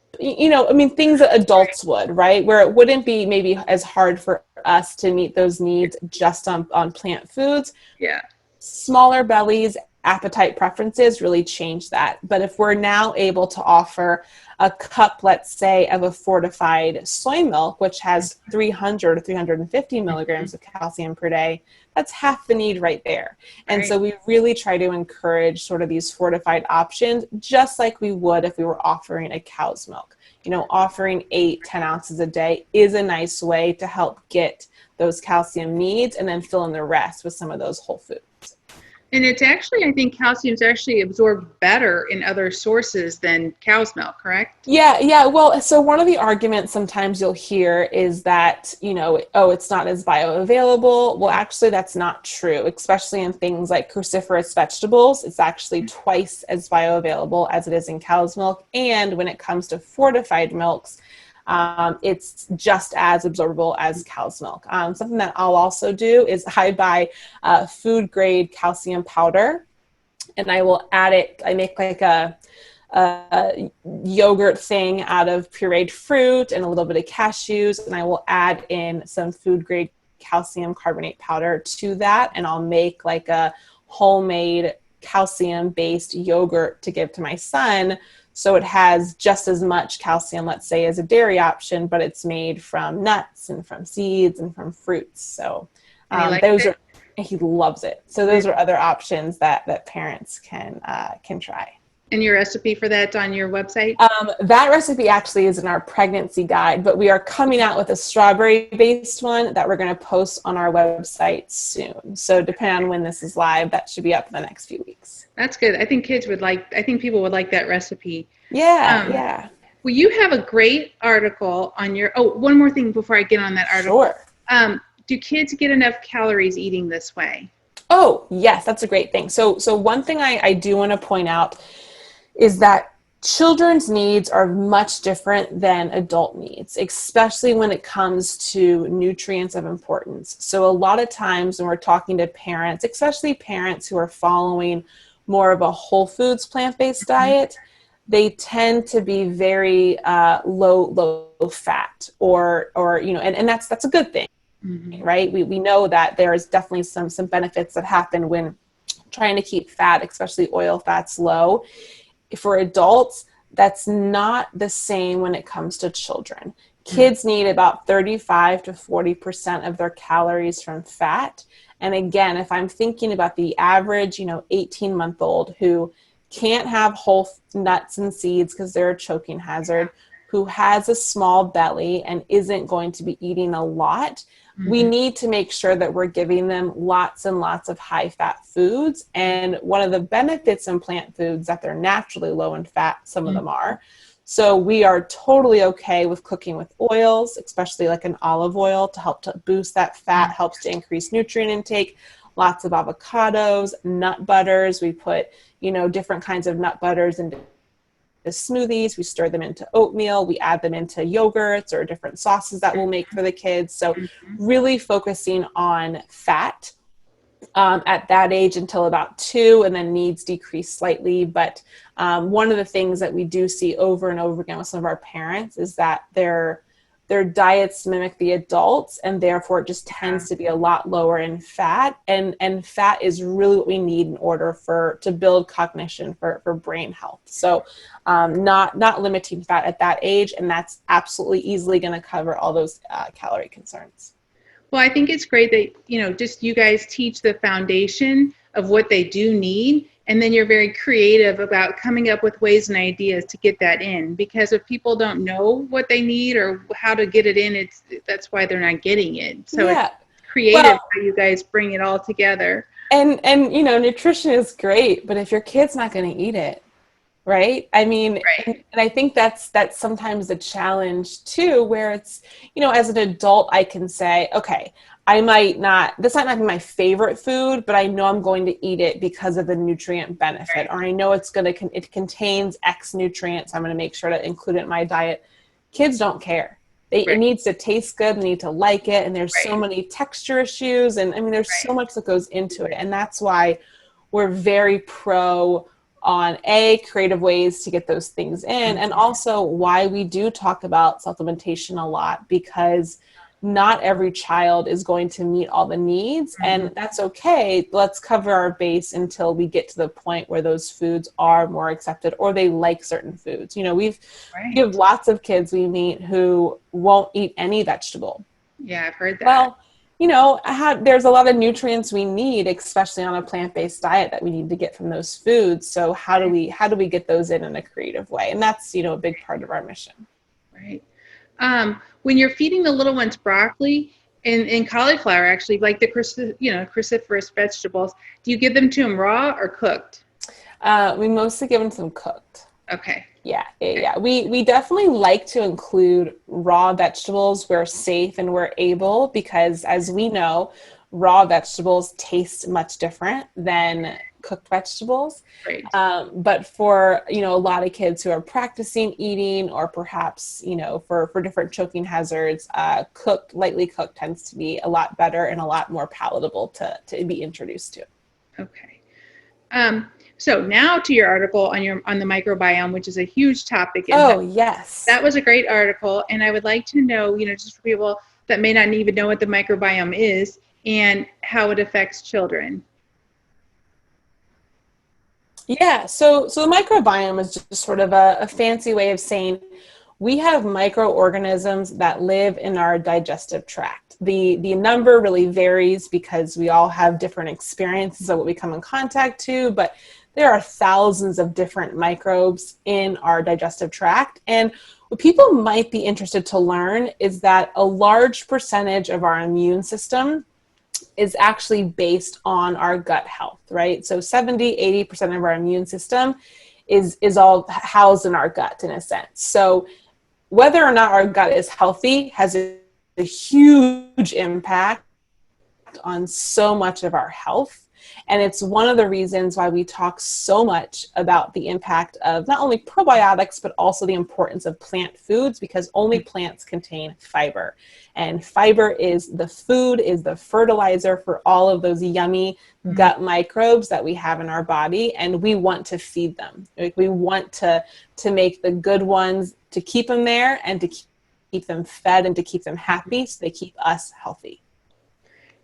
Things that adults would, right? Where it wouldn't be maybe as hard for us to meet those needs just on plant foods. Yeah. Smaller bellies, appetite preferences really change that. But if we're now able to offer a cup, let's say, of a fortified soy milk, which has 300 or 350 milligrams of calcium per day, that's half the need right there. And so we really try to encourage sort of these fortified options, just like we would if we were offering a cow's milk. Offering 8-10 ounces a day is a nice way to help get those calcium needs and then fill in the rest with some of those whole foods. And it's actually, I think calcium's actually absorbed better in other sources than cow's milk, correct? Yeah. Well, so one of the arguments sometimes you'll hear is that, it's not as bioavailable. Well, actually, that's not true, especially in things like cruciferous vegetables. It's actually twice as bioavailable as it is in cow's milk. And when it comes to fortified milks, it's just as absorbable as cow's milk. Something that I'll also do is I buy food grade calcium powder, and I will add it. I make like a yogurt thing out of pureed fruit and a little bit of cashews, and I will add in some food grade calcium carbonate powder to that, and I'll make like a homemade calcium-based yogurt to give to my son. So it has just as much calcium, let's say, as a dairy option, but it's made from nuts and from seeds and from fruits. So he loves it. So those are other options that parents can try. And your recipe for that's on your website? That recipe actually is in our pregnancy guide, but we are coming out with a strawberry-based one that we're going to post on our website soon. So depending on when this is live, that should be up in the next few weeks. That's good. I think people would like that recipe. Yeah. Well, you have a great article on your, one more thing before I get on that article. Sure. Do kids get enough calories eating this way? Oh, yes, that's a great thing. So one thing I do want to point out is that children's needs are much different than adult needs, especially when it comes to nutrients of importance. So a lot of times when we're talking to parents, especially parents who are following more of a whole foods plant-based diet, they tend to be very low fat or and that's a good thing, right? We know that there is definitely some benefits that happen when trying to keep fat, especially oil fats, low. For adults, that's not the same when it comes to children. Kids need about 35 to 40% of their calories from fat. And again, if I'm thinking about the average, 18-month-old who can't have whole nuts and seeds because they're a choking hazard, who has a small belly and isn't going to be eating a lot, we need to make sure that we're giving them lots and lots of high-fat foods. And one of the benefits in plant foods that they're naturally low in fat, some of them are. So we are totally okay with cooking with oils, especially like an olive oil to help to boost that fat, helps to increase nutrient intake. lots of avocados, nut butters. We put, different kinds of nut butters into the smoothies. We stir them into oatmeal. We add them into yogurts or different sauces that we'll make for the kids. So really focusing on fat at that age until about 2, and then needs decrease slightly. But one of the things that we do see over and over again with some of our parents is that their diets mimic the adults, and therefore it just tends to be a lot lower in fat. And fat is really what we need in order to build cognition for brain health. So not limiting fat at that age, and that's absolutely easily going to cover all those calorie concerns. Well, I think it's great that, just you guys teach the foundation of what they do need, and then you're very creative about coming up with ways and ideas to get that in. Because if people don't know what they need or how to get it in, that's why they're not getting it. So it's creative how you guys bring it all together. And nutrition is great, but if your kid's not going to eat it, right? I mean, and I think that's sometimes the challenge too, where it's, as an adult, I can say, okay, this might not be my favorite food, but I know I'm going to eat it because of the nutrient benefit, or I know it contains X nutrients. I'm going to make sure to include it in my diet. Kids don't care. It needs to taste good. They need to like it. And there's so many texture issues. And I mean, there's so much that goes into it. And that's why we're very pro on creative ways to get those things in, and also why we do talk about supplementation a lot, because not every child is going to meet all the needs, and that's okay. Let's cover our base until we get to the point where those foods are more accepted, or they like certain foods. We have lots of kids we meet who won't eat any vegetable. Yeah, I've heard that. Well, there's a lot of nutrients we need, especially on a plant-based diet, that we need to get from those foods. So how do we get those in a creative way? And that's, a big part of our mission. Right. When you're feeding the little ones broccoli and cauliflower, actually, like the cruciferous vegetables, do you give them to them raw or cooked? We mostly give them to them cooked. Okay. Yeah. We definitely like to include raw vegetables where safe and we're able, because as we know, raw vegetables taste much different than cooked vegetables. Right. But for, a lot of kids who are practicing eating, or perhaps, for different choking hazards, lightly cooked tends to be a lot better and a lot more palatable to be introduced to. Okay. So now to your article on the microbiome, which is a huge topic. Yes. That was a great article. And I would like to know, just for people that may not even know what the microbiome is and how it affects children. Yeah. So the microbiome is just sort of a fancy way of saying we have microorganisms that live in our digestive tract. The number really varies because we all have different experiences of what we come in contact to, but there are thousands of different microbes in our digestive tract. And what people might be interested to learn is that a large percentage of our immune system is actually based on our gut health, right? So 70-80% of our immune system is all housed in our gut, in a sense. So whether or not our gut is healthy has a huge impact on so much of our health. And it's one of the reasons why we talk so much about the impact of not only probiotics, but also the importance of plant foods, because only plants contain fiber. And fiber is the food, is the fertilizer for all of those yummy gut microbes that we have in our body. And we want to feed them. We want to make the good ones, to keep them there and to keep them fed and to keep them happy, so they keep us healthy.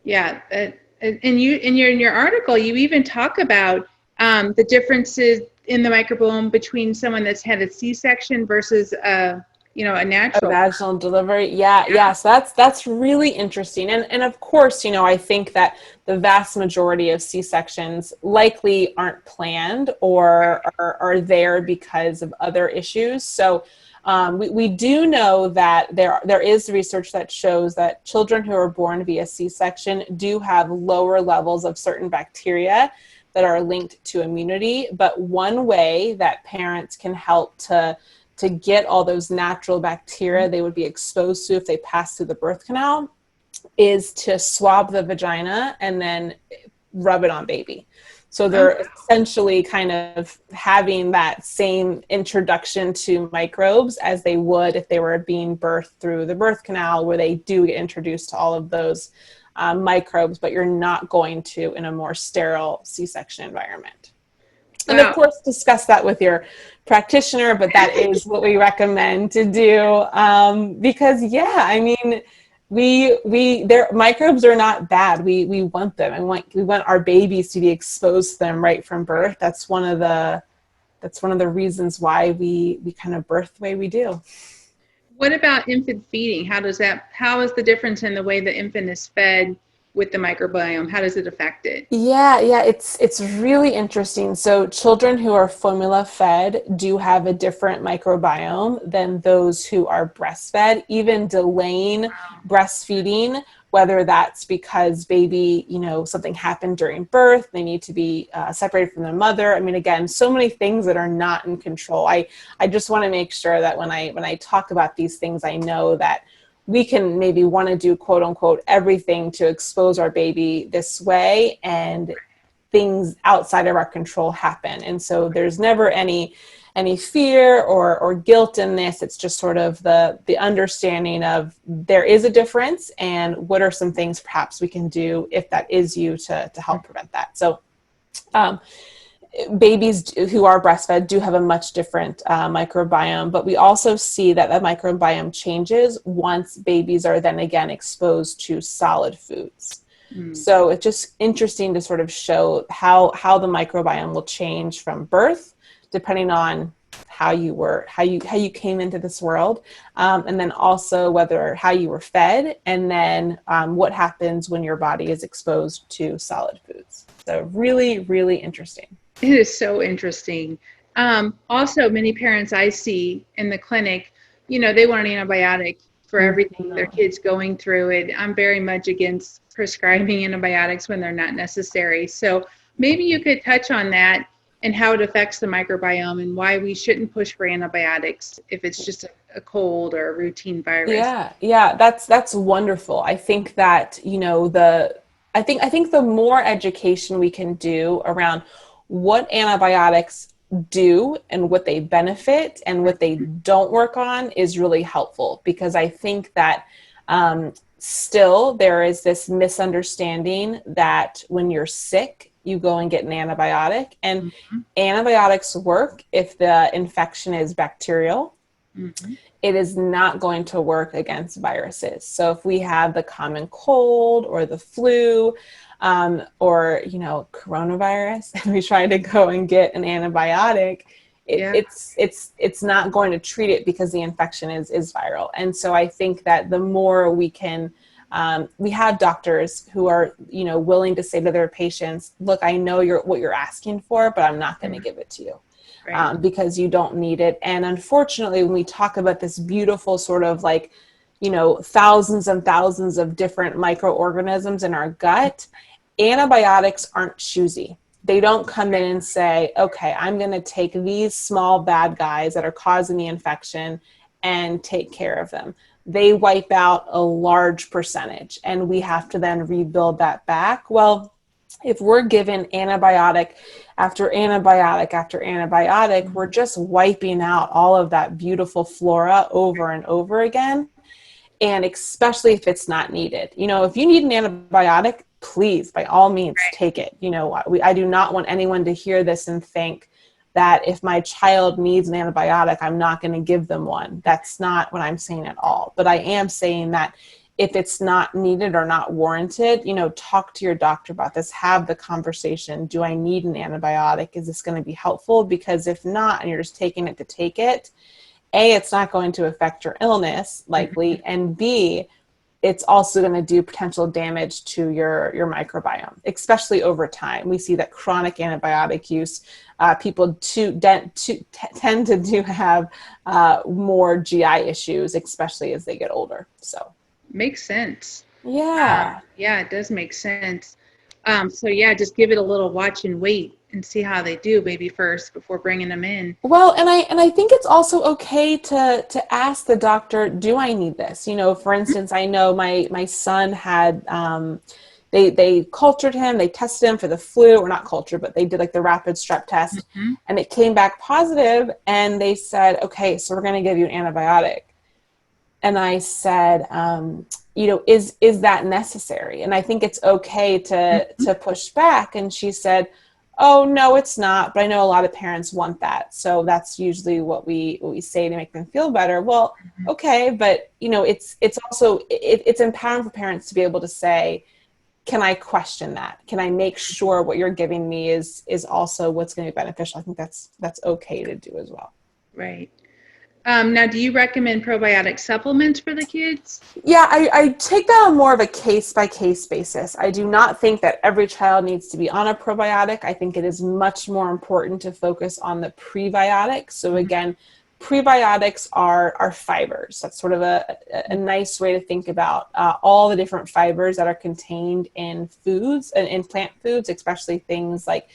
Yeah. And in your article, you even talk about the differences in the microbiome between someone that's had a C-section versus a natural vaginal delivery. Yeah. So that's really interesting. And of course, I think that the vast majority of C-sections likely aren't planned or are there because of other issues. So we do know that there is research that shows that children who are born via C-section do have lower levels of certain bacteria that are linked to immunity. But one way that parents can help to get all those natural bacteria they would be exposed to if they pass through the birth canal is to swab the vagina and then rub it on baby. So they're essentially kind of having that same introduction to microbes as they would if they were being birthed through the birth canal, where they do get introduced to all of those microbes, but you're not going to in a more sterile C-section environment. And of course, discuss that with your practitioner, but that is what we recommend to do. Because I mean, their microbes are not bad. We want them, and we want our babies to be exposed to them right from birth. That's one of the reasons why we kind of birth the way we do. What about infant feeding? How is the difference in the way the infant is fed with the microbiome? How does it affect it? Yeah, it's really interesting. So children who are formula fed do have a different microbiome than those who are breastfed, even delaying breastfeeding, whether that's because baby, something happened during birth, they need to be separated from their mother. I mean, again, so many things that are not in control. I just want to make sure that when I talk about these things, I know that we can maybe want to do quote unquote everything to expose our baby this way, and things outside of our control happen. And so there's never any fear or guilt in this. It's just sort of the understanding of there is a difference, and what are some things perhaps we can do if that is you to help prevent that. So babies who are breastfed do have a much different microbiome, but we also see that the microbiome changes once babies are then again exposed to solid foods. So it's just interesting to sort of show how the microbiome will change from birth, depending on how you came into this world, and then also how you were fed, and then what happens when your body is exposed to solid foods. So really, really interesting. It is so interesting. Also, many parents I see in the clinic, they want an antibiotic for everything their kid's going through it. I'm very much against prescribing antibiotics when they're not necessary. So maybe you could touch on that and how it affects the microbiome, and why we shouldn't push for antibiotics if it's just a cold or a routine virus. Yeah, that's wonderful. I think that, I think the more education we can do around what antibiotics do and what they benefit and what they don't work on is really helpful, because I think that still there is this misunderstanding that when you're sick, you go and get an antibiotic, and antibiotics work if the infection is bacterial. It is not going to work against viruses. So if we have the common cold or the flu, or coronavirus, and we try to go and get an antibiotic, it's not going to treat it, because the infection is viral. And so I think that the more we can, we have doctors who are willing to say to their patients, look, I know what you're asking for, but I'm not going to give it to you. Right. Because you don't need it. And unfortunately, when we talk about this beautiful sort of thousands and thousands of different microorganisms in our gut, antibiotics aren't choosy. They don't come in and say, okay, I'm going to take these small bad guys that are causing the infection and take care of them. They wipe out a large percentage, and we have to then rebuild that back. Well, if we're given antibiotic after antibiotic after antibiotic, we're just wiping out all of that beautiful flora over and over again. And especially if it's not needed. If you need an antibiotic, please, by all means, take it. I do not want anyone to hear this and think that if my child needs an antibiotic, I'm not going to give them one. That's not what I'm saying at all. But I am saying that if it's not needed or not warranted, talk to your doctor about this. Have the conversation. Do I need an antibiotic? Is this going to be helpful? Because if not, and you're just taking it to take it, A, it's not going to affect your illness likely, and B, it's also going to do potential damage to your microbiome, especially over time. We see that chronic antibiotic use, people tend to have more GI issues, especially as they get older. So makes sense. Yeah. It does make sense. Just give it a little watch and wait and see how they do maybe first before bringing them in. Well, and I think it's also okay to ask the doctor, do I need this? For instance, I know my son had they cultured him, they tested him for the flu, or not cultured, but they did like the rapid strep test, and it came back positive, and they said, okay, so we're going to give you an antibiotic. And I said, is that necessary? And I think it's okay to push back. And she said, oh, no, it's not. But I know a lot of parents want that. So that's usually what we say to make them feel better. Well, okay. But, it's also, it's empowering for parents to be able to say, can I question that? Can I make sure what you're giving me is also what's going to be beneficial? I think that's okay to do as well. Right. Now, do you recommend probiotic supplements for the kids? Yeah, I take that on more of a case-by-case basis. I do not think that every child needs to be on a probiotic. I think it is much more important to focus on the prebiotics. So again, prebiotics are fibers. That's sort of a nice way to think about all the different fibers that are contained in foods and in plant foods, especially things like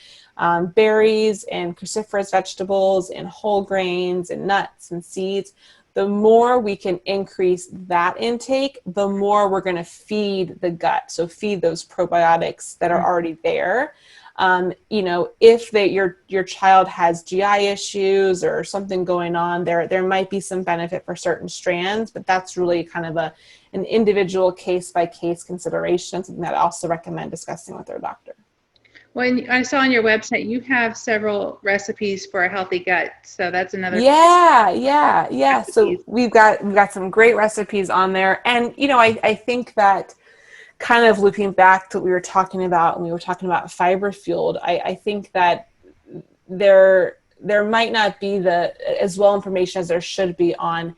berries and cruciferous vegetables and whole grains and nuts and seeds. The more we can increase that intake, the more we're going to feed the gut. So feed those probiotics that are already there. If your child has GI issues or something going on, there might be some benefit for certain strands, but that's really kind of an individual case-by-case consideration, something that I also recommend discussing with their doctor. Well, I saw on your website you have several recipes for a healthy gut, so that's another. Yeah. So we've got some great recipes on there, and I think that kind of looping back to what we were talking about when we were talking about fiber fueled, I think that there might not be as well information as there should be on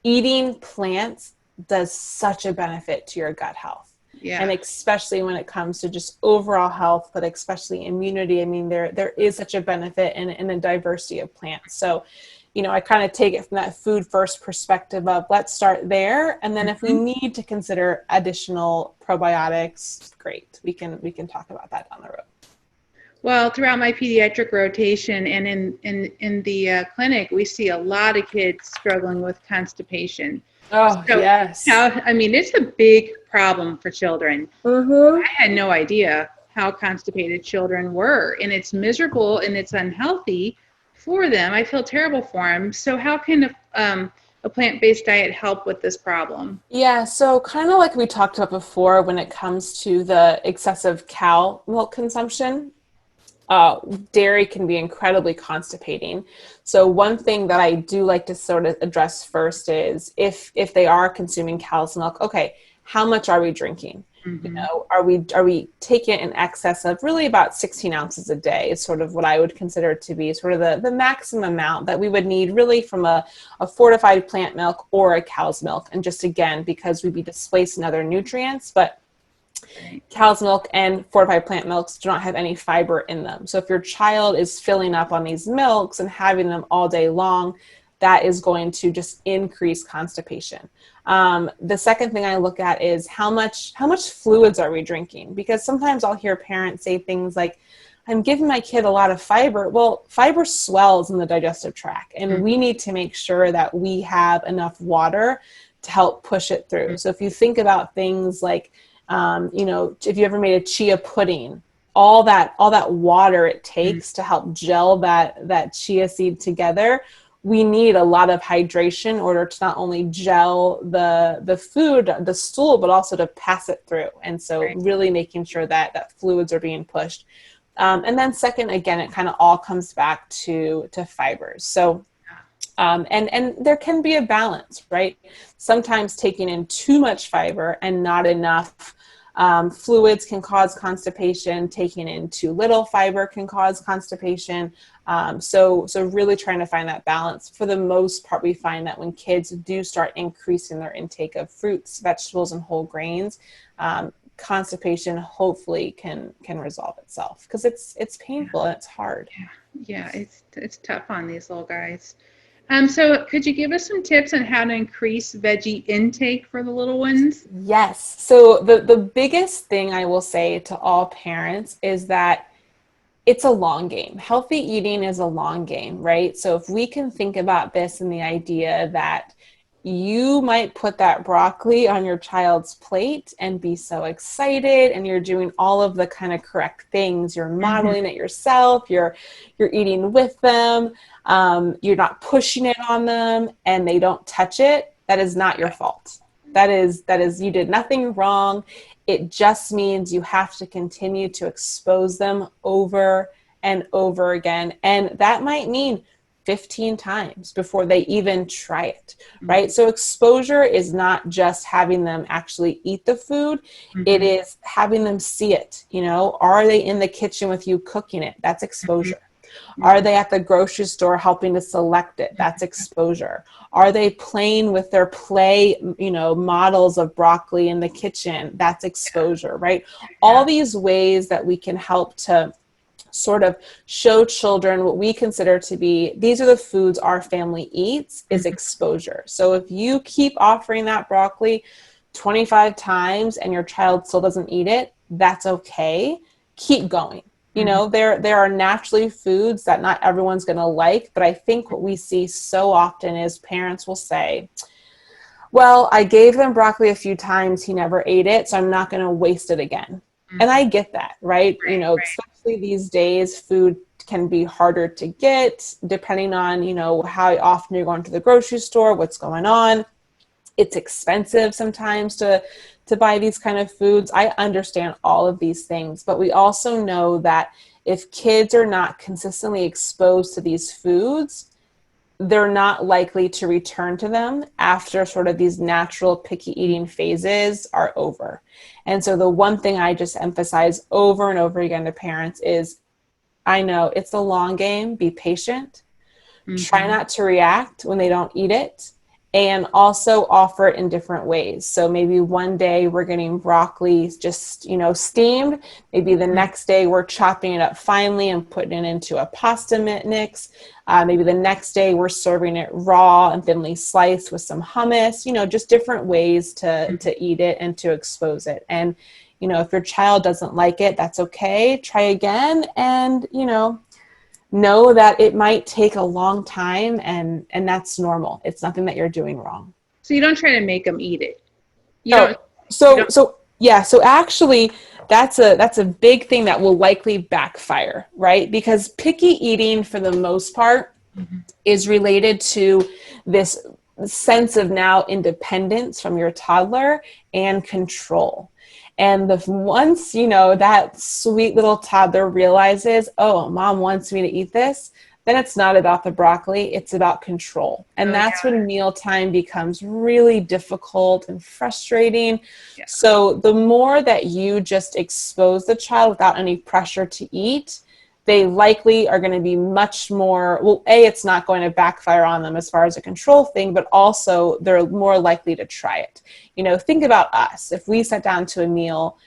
eating plants does such a benefit to your gut health. Yeah. And especially when it comes to just overall health, but especially immunity. I mean, there is such a benefit in a diversity of plants. So, I kind of take it from that food first perspective of let's start there. And then if we need to consider additional probiotics, great. We can talk about that down the road. Well, throughout my pediatric rotation and in the clinic, we see a lot of kids struggling with constipation. Oh, so, yes. It's a big problem for children. I had no idea how constipated children were, and it's miserable and it's unhealthy for them. I feel terrible for them. So how can a plant-based diet help with this problem? Yeah, so kind of like we talked about before when it comes to the excessive cow milk consumption, dairy can be incredibly constipating. So one thing that I do like to sort of address first is if they are consuming cow's milk, okay, how much are we drinking? Are we taking in excess of really about 16 ounces a day is sort of what I would consider to be sort of the maximum amount that we would need really from a fortified plant milk or a cow's milk. And just again, because we'd be displacing other nutrients, but cow's milk and fortified plant milks do not have any fiber in them. So if your child is filling up on these milks and having them all day long, that is going to just increase constipation. The second thing I look at is how much fluids are we drinking? Because sometimes I'll hear parents say things like, I'm giving my kid a lot of fiber. Well, fiber swells in the digestive tract, and we need to make sure that we have enough water to help push it through. So if you think about things like, if you ever made a chia pudding, all that water it takes to help gel that chia seed together, we need a lot of hydration in order to not only gel the food, the stool, but also to pass it through. And so really making sure that fluids are being pushed. And then second, again, it kind of all comes back to fibers. So, and there can be a balance, right? Sometimes taking in too much fiber and not enough fluids can cause constipation. Taking in too little fiber can cause constipation. So really trying to find that balance. For the most part, we find that when kids do start increasing their intake of fruits, vegetables, and whole grains, constipation hopefully can resolve itself, because it's painful and it's hard. Yeah, it's tough on these little guys. So could you give us some tips on how to increase veggie intake for the little ones? Yes. So the biggest thing I will say to all parents is that it's a long game. Healthy eating is a long game, right? So if we can think about this in the idea that you might put that broccoli on your child's plate and be so excited, and you're doing all of the kind of correct things. You're modeling it yourself. You're eating with them. You're not pushing it on them, and they don't touch it. That is not your fault. That is, you did nothing wrong. It just means you have to continue to expose them over and over again. And that might mean 15 times before they even try it, right? So exposure is not just having them actually eat the food. It is having them see it. You know, are they in the kitchen with you cooking it? That's exposure. Are they at the grocery store helping to select it? That's exposure. Are they playing with their play, you know, models of broccoli in the kitchen? That's exposure, right? All these ways that we can help to sort of show children what we consider to be, these are the foods our family eats, is exposure. So if you keep offering that broccoli 25 times and your child still doesn't eat it, that's okay. Keep going. You know, there are naturally foods that not everyone's going to like, but I think what we see so often is parents will say, well, I gave him broccoli a few times, he never ate it, so I'm not going to waste it again. And I get that, right? You know, especially these days, food can be harder to get depending on, you know, how often you're going to the grocery store, what's going on. It's expensive sometimes to buy these kind of foods. I understand all of these things, but we also know that if kids are not consistently exposed to these foods, they're not likely to return to them after sort of these natural picky eating phases are over. And so the one thing I just emphasize over and over again to parents is, I know it's a long game, be patient, try not to react when they don't eat it, and also offer it in different ways. So maybe one day we're getting broccoli just, you know, steamed. Maybe the next day we're chopping it up finely and putting it into a pasta mix. Maybe the next day we're serving it raw and thinly sliced with some hummus, you know, just different ways to eat it and to expose it. And, you know, if your child doesn't like it, that's okay. Try again, and, you know that it might take a long time, and that's normal. It's nothing that you're doing wrong. So you don't try to make them eat it. So actually that's a big thing that will likely backfire, right? Because picky eating for the most part is related to this sense of now independence from your toddler and control. And once, you know, that sweet little toddler realizes, oh, mom wants me to eat this, then it's not about the broccoli, it's about control. And that's when mealtime becomes really difficult and frustrating. Yeah. So the more that you just expose the child without any pressure to eat, they likely are going to be much more, well, it's not going to backfire on them as far as a control thing, but also they're more likely to try it. You know, think about us. If we sat down to a meal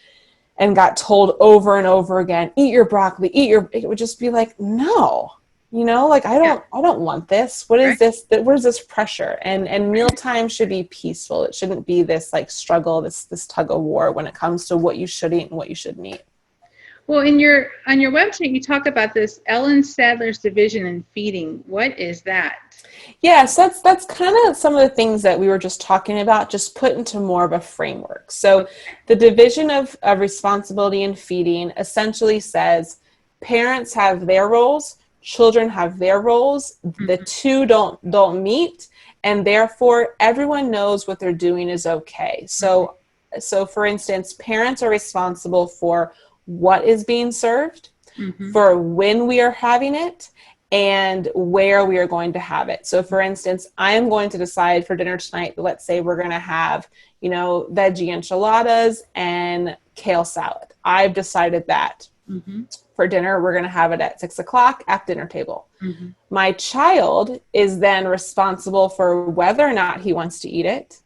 and got told over and over again, eat your broccoli, it would just be like, no, you know, like, I don't want this. What is this? What is this pressure? And mealtime should be peaceful. It shouldn't be this like struggle, this tug of war when it comes to what you should eat and what you shouldn't eat. Well, on your website, you talk about this Ellen Sadler's division in feeding. What is that? Yeah, so that's kind of some of the things that we were just talking about, just put into more of a framework. So the division of responsibility in feeding essentially says parents have their roles, children have their roles, the two don't meet, and therefore everyone knows what they're doing is okay. So for instance, parents are responsible for what is being served, for when we are having it, and where we are going to have it. So for instance, I am going to decide for dinner tonight, let's say we're going to have, you know, veggie enchiladas and kale salad. I've decided that for dinner, we're going to have it at 6:00 at dinner table. My child is then responsible for whether or not he wants to eat it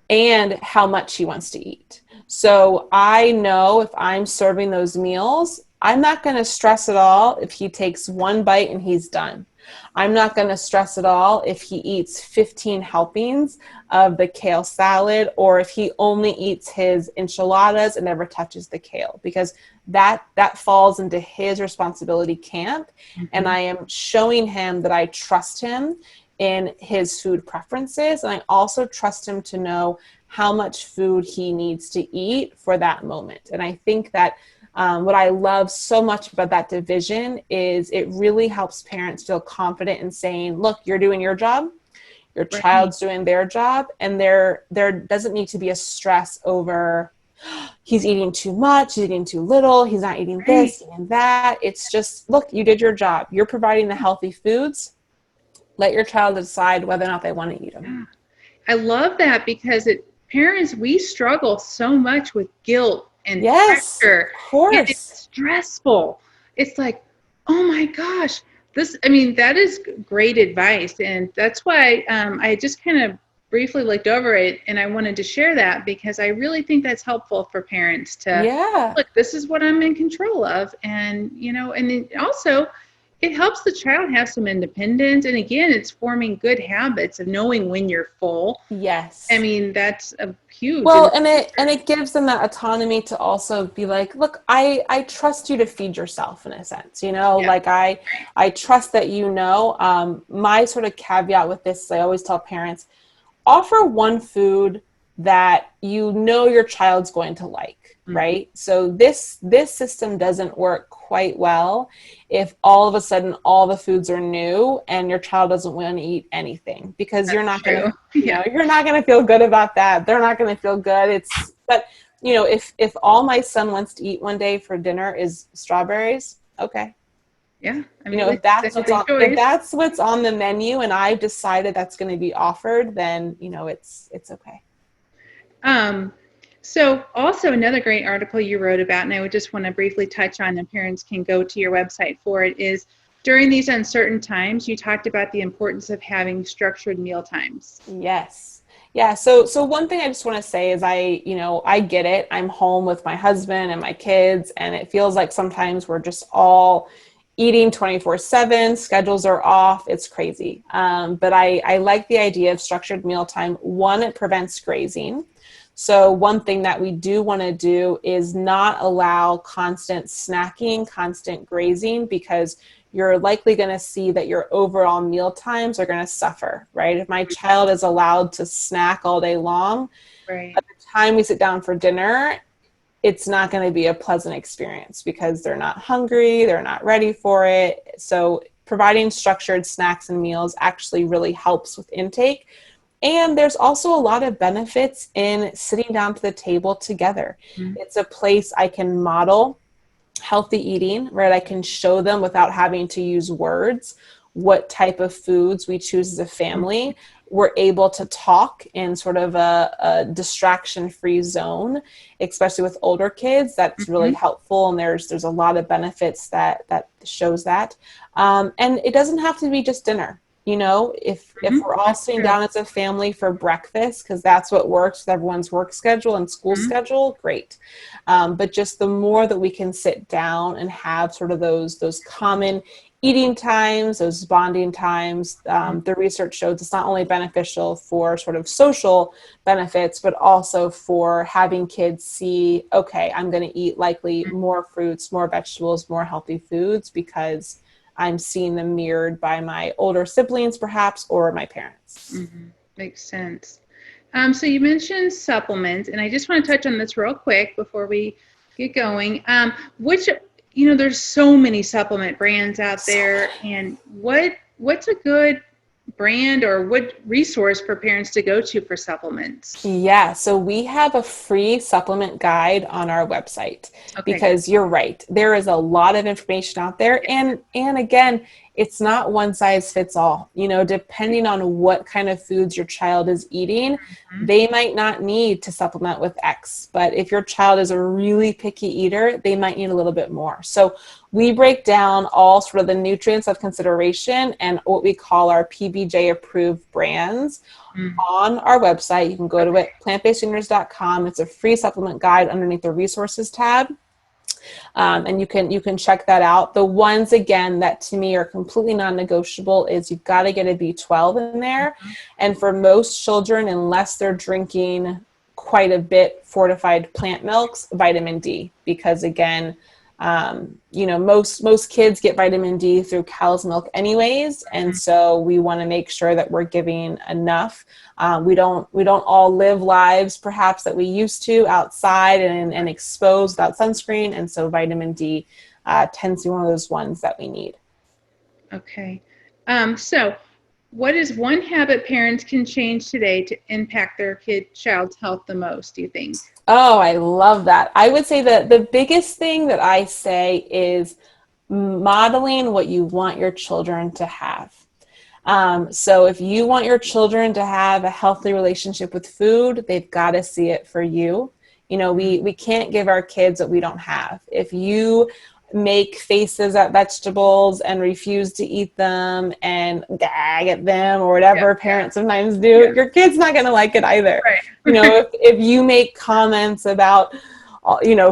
and how much he wants to eat. So I know if I'm serving those meals, I'm not going to stress at all if he takes one bite and he's done. I'm not going to stress at all if he eats 15 helpings of the kale salad, or if he only eats his enchiladas and never touches the kale, because that falls into his responsibility camp. And I am showing him that I trust him in his food preferences. And I also trust him to know how much food he needs to eat for that moment. And I think that what I love so much about that division is it really helps parents feel confident in saying, look, you're doing your job, your child's doing their job, and there doesn't need to be a stress over he's eating too much, he's eating too little, he's not eating this and that. It's just, look, you did your job. You're providing the healthy foods. Let your child decide whether or not they want to eat them. I love that because parents, we struggle so much with guilt and pressure. Of course. And it's stressful. It's like, oh my gosh, that is great advice. And that's why I just kind of briefly looked over it, and I wanted to share that because I really think that's helpful for parents to look, this is what I'm in control of. And, and it also, it helps the child have some independence. And again, it's forming good habits of knowing when you're full. Yes. I mean, that's a huge. Well, and it gives them that autonomy to also be like, look, I trust you to feed yourself in a sense, like I trust that, my sort of caveat with this is I always tell parents, offer one food that your child's going to like. Right. So this system doesn't work quite well if all of a sudden all the foods are new and your child doesn't want to eat anything, because you're not going to, you're not going to feel good about that. They're not going to feel good. But if all my son wants to eat one day for dinner is strawberries, okay. Yeah. I mean, if that's what's on the menu and I've decided that's going to be offered, then, it's okay. So also another great article you wrote about, and I would just want to briefly touch on, and parents can go to your website for it, is during these uncertain times, you talked about the importance of having structured meal times. Yes. Yeah. So one thing I just want to say is I get it. I'm home with my husband and my kids, and it feels like sometimes we're just all eating 24/7, schedules are off. It's crazy. But I like the idea of structured mealtime. One, it prevents grazing. So one thing that we do want to do is not allow constant snacking, constant grazing, because you're likely going to see that your overall meal times are going to suffer, right? If my child is allowed to snack all day long, by the time we sit down for dinner, it's not going to be a pleasant experience because they're not hungry, they're not ready for it. So providing structured snacks and meals actually really helps with intake. And there's also a lot of benefits in sitting down to the table together. It's a place I can model healthy eating, right? I can show them without having to use words what type of foods we choose as a family. We're able to talk in sort of a distraction-free zone, especially with older kids. That's really helpful, and there's a lot of benefits that shows that. And it doesn't have to be just dinner. If we're all sitting down as a family for breakfast, because that's what works with everyone's work schedule and school schedule, great. But just the more that we can sit down and have sort of those common eating times, those bonding times, the research shows it's not only beneficial for sort of social benefits, but also for having kids see, okay, I'm going to eat likely more fruits, more vegetables, more healthy foods, because I'm seeing them mirrored by my older siblings, perhaps, or my parents. Makes sense. So you mentioned supplements, and I just want to touch on this real quick before we get going. There's so many supplement brands out there, and what's a good brand or what resource for parents to go to for supplements? Yeah, so we have a free supplement guide on our website, because you're right. There is a lot of information out there. And again, it's not one size fits all. Depending on what kind of foods your child is eating, they might not need to supplement with X. But if your child is a really picky eater, they might need a little bit more. So we break down all sort of the nutrients of consideration and what we call our PBJ approved brands on our website. You can go to it, plantbaseddinners.com. It's a free supplement guide underneath the resources tab. And you can check that out. The ones, again, that to me are completely non-negotiable is you've got to get a B12 in there. And for most children, unless they're drinking quite a bit fortified plant milks, vitamin D, because again, Most kids get vitamin D through cow's milk anyways, and so we want to make sure that we're giving enough. We don't all live lives perhaps that we used to outside and exposed without sunscreen, and so vitamin D tends to be one of those ones that we need. Okay. So what is one habit parents can change today to impact their child's health the most, do you think? Oh, I love that. I would say that the biggest thing that I say is modeling what you want your children to have. So if you want your children to have a healthy relationship with food, they've got to see it for you. We can't give our kids what we don't have. If you make faces at vegetables and refuse to eat them and gag at them or whatever parents sometimes do, your kid's not going to like it either. Right. If you make comments about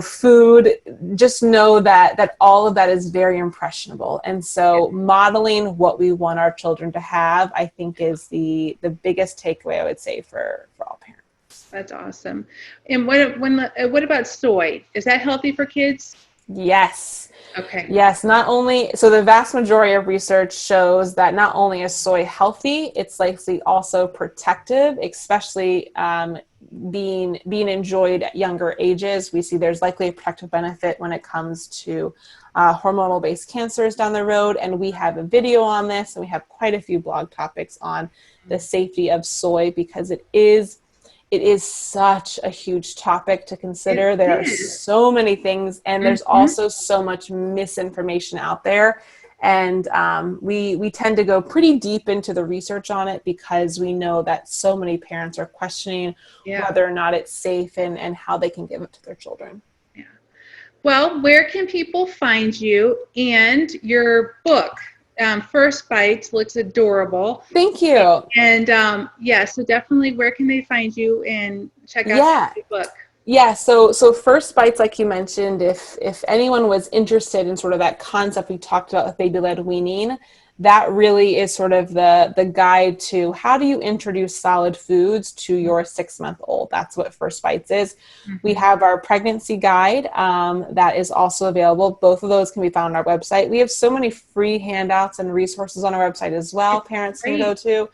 food, just know that all of that is very impressionable. And so modeling what we want our children to have, I think, is the biggest takeaway I would say for all parents. That's awesome. And what about soy? Is that healthy for kids? Yes. Okay. Yes, so the vast majority of research shows that not only is soy healthy, it's likely also protective, especially being enjoyed at younger ages. We see there's likely a protective benefit when it comes to hormonal based cancers down the road. And we have a video on this, and we have quite a few blog topics on the safety of soy, because it is such a huge topic to consider. There are so many things, and there's also so much misinformation out there. And we tend to go pretty deep into the research on it, because we know that so many parents are questioning whether or not it's safe and how they can give it to their children. Yeah. Well, where can people find you and your book? First Bites looks adorable. Thank you. And so definitely, where can they find you and check out the book? Yeah, so First Bites, like you mentioned, if anyone was interested in sort of that concept we talked about with baby-led weaning, that really is sort of the guide to how do you introduce solid foods to your 6-month-old. That's what First Bites is. We have our pregnancy guide that is also available. Both of those can be found on our website. We have so many free handouts and resources on our website as well, parents can go to.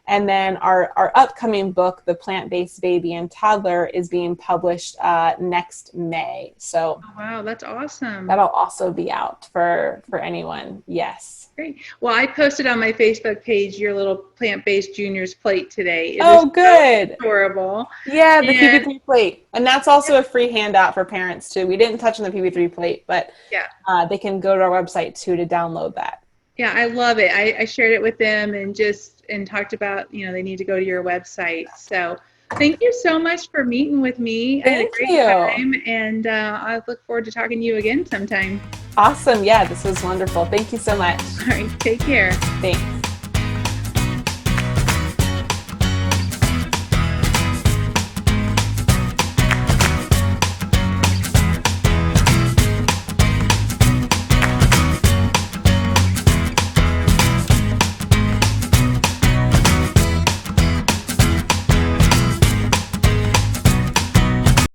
And then our upcoming book, The Plant-Based Baby and Toddler, is being published next May. So wow, that's awesome. That'll also be out for anyone. Yes. Great. Well, I posted on my Facebook page your little plant-based juniors plate today. Good. So adorable. Yeah, the PB3 plate. And that's also a free handout for parents too. We didn't touch on the PB3 plate, but they can go to our website too to download that. Yeah, I love it. I shared it with them and talked about, they need to go to your website. So thank you so much for meeting with me. I had a great time, and I look forward to talking to you again sometime. Awesome. Yeah, this was wonderful. Thank you so much. All right, take care. Thanks.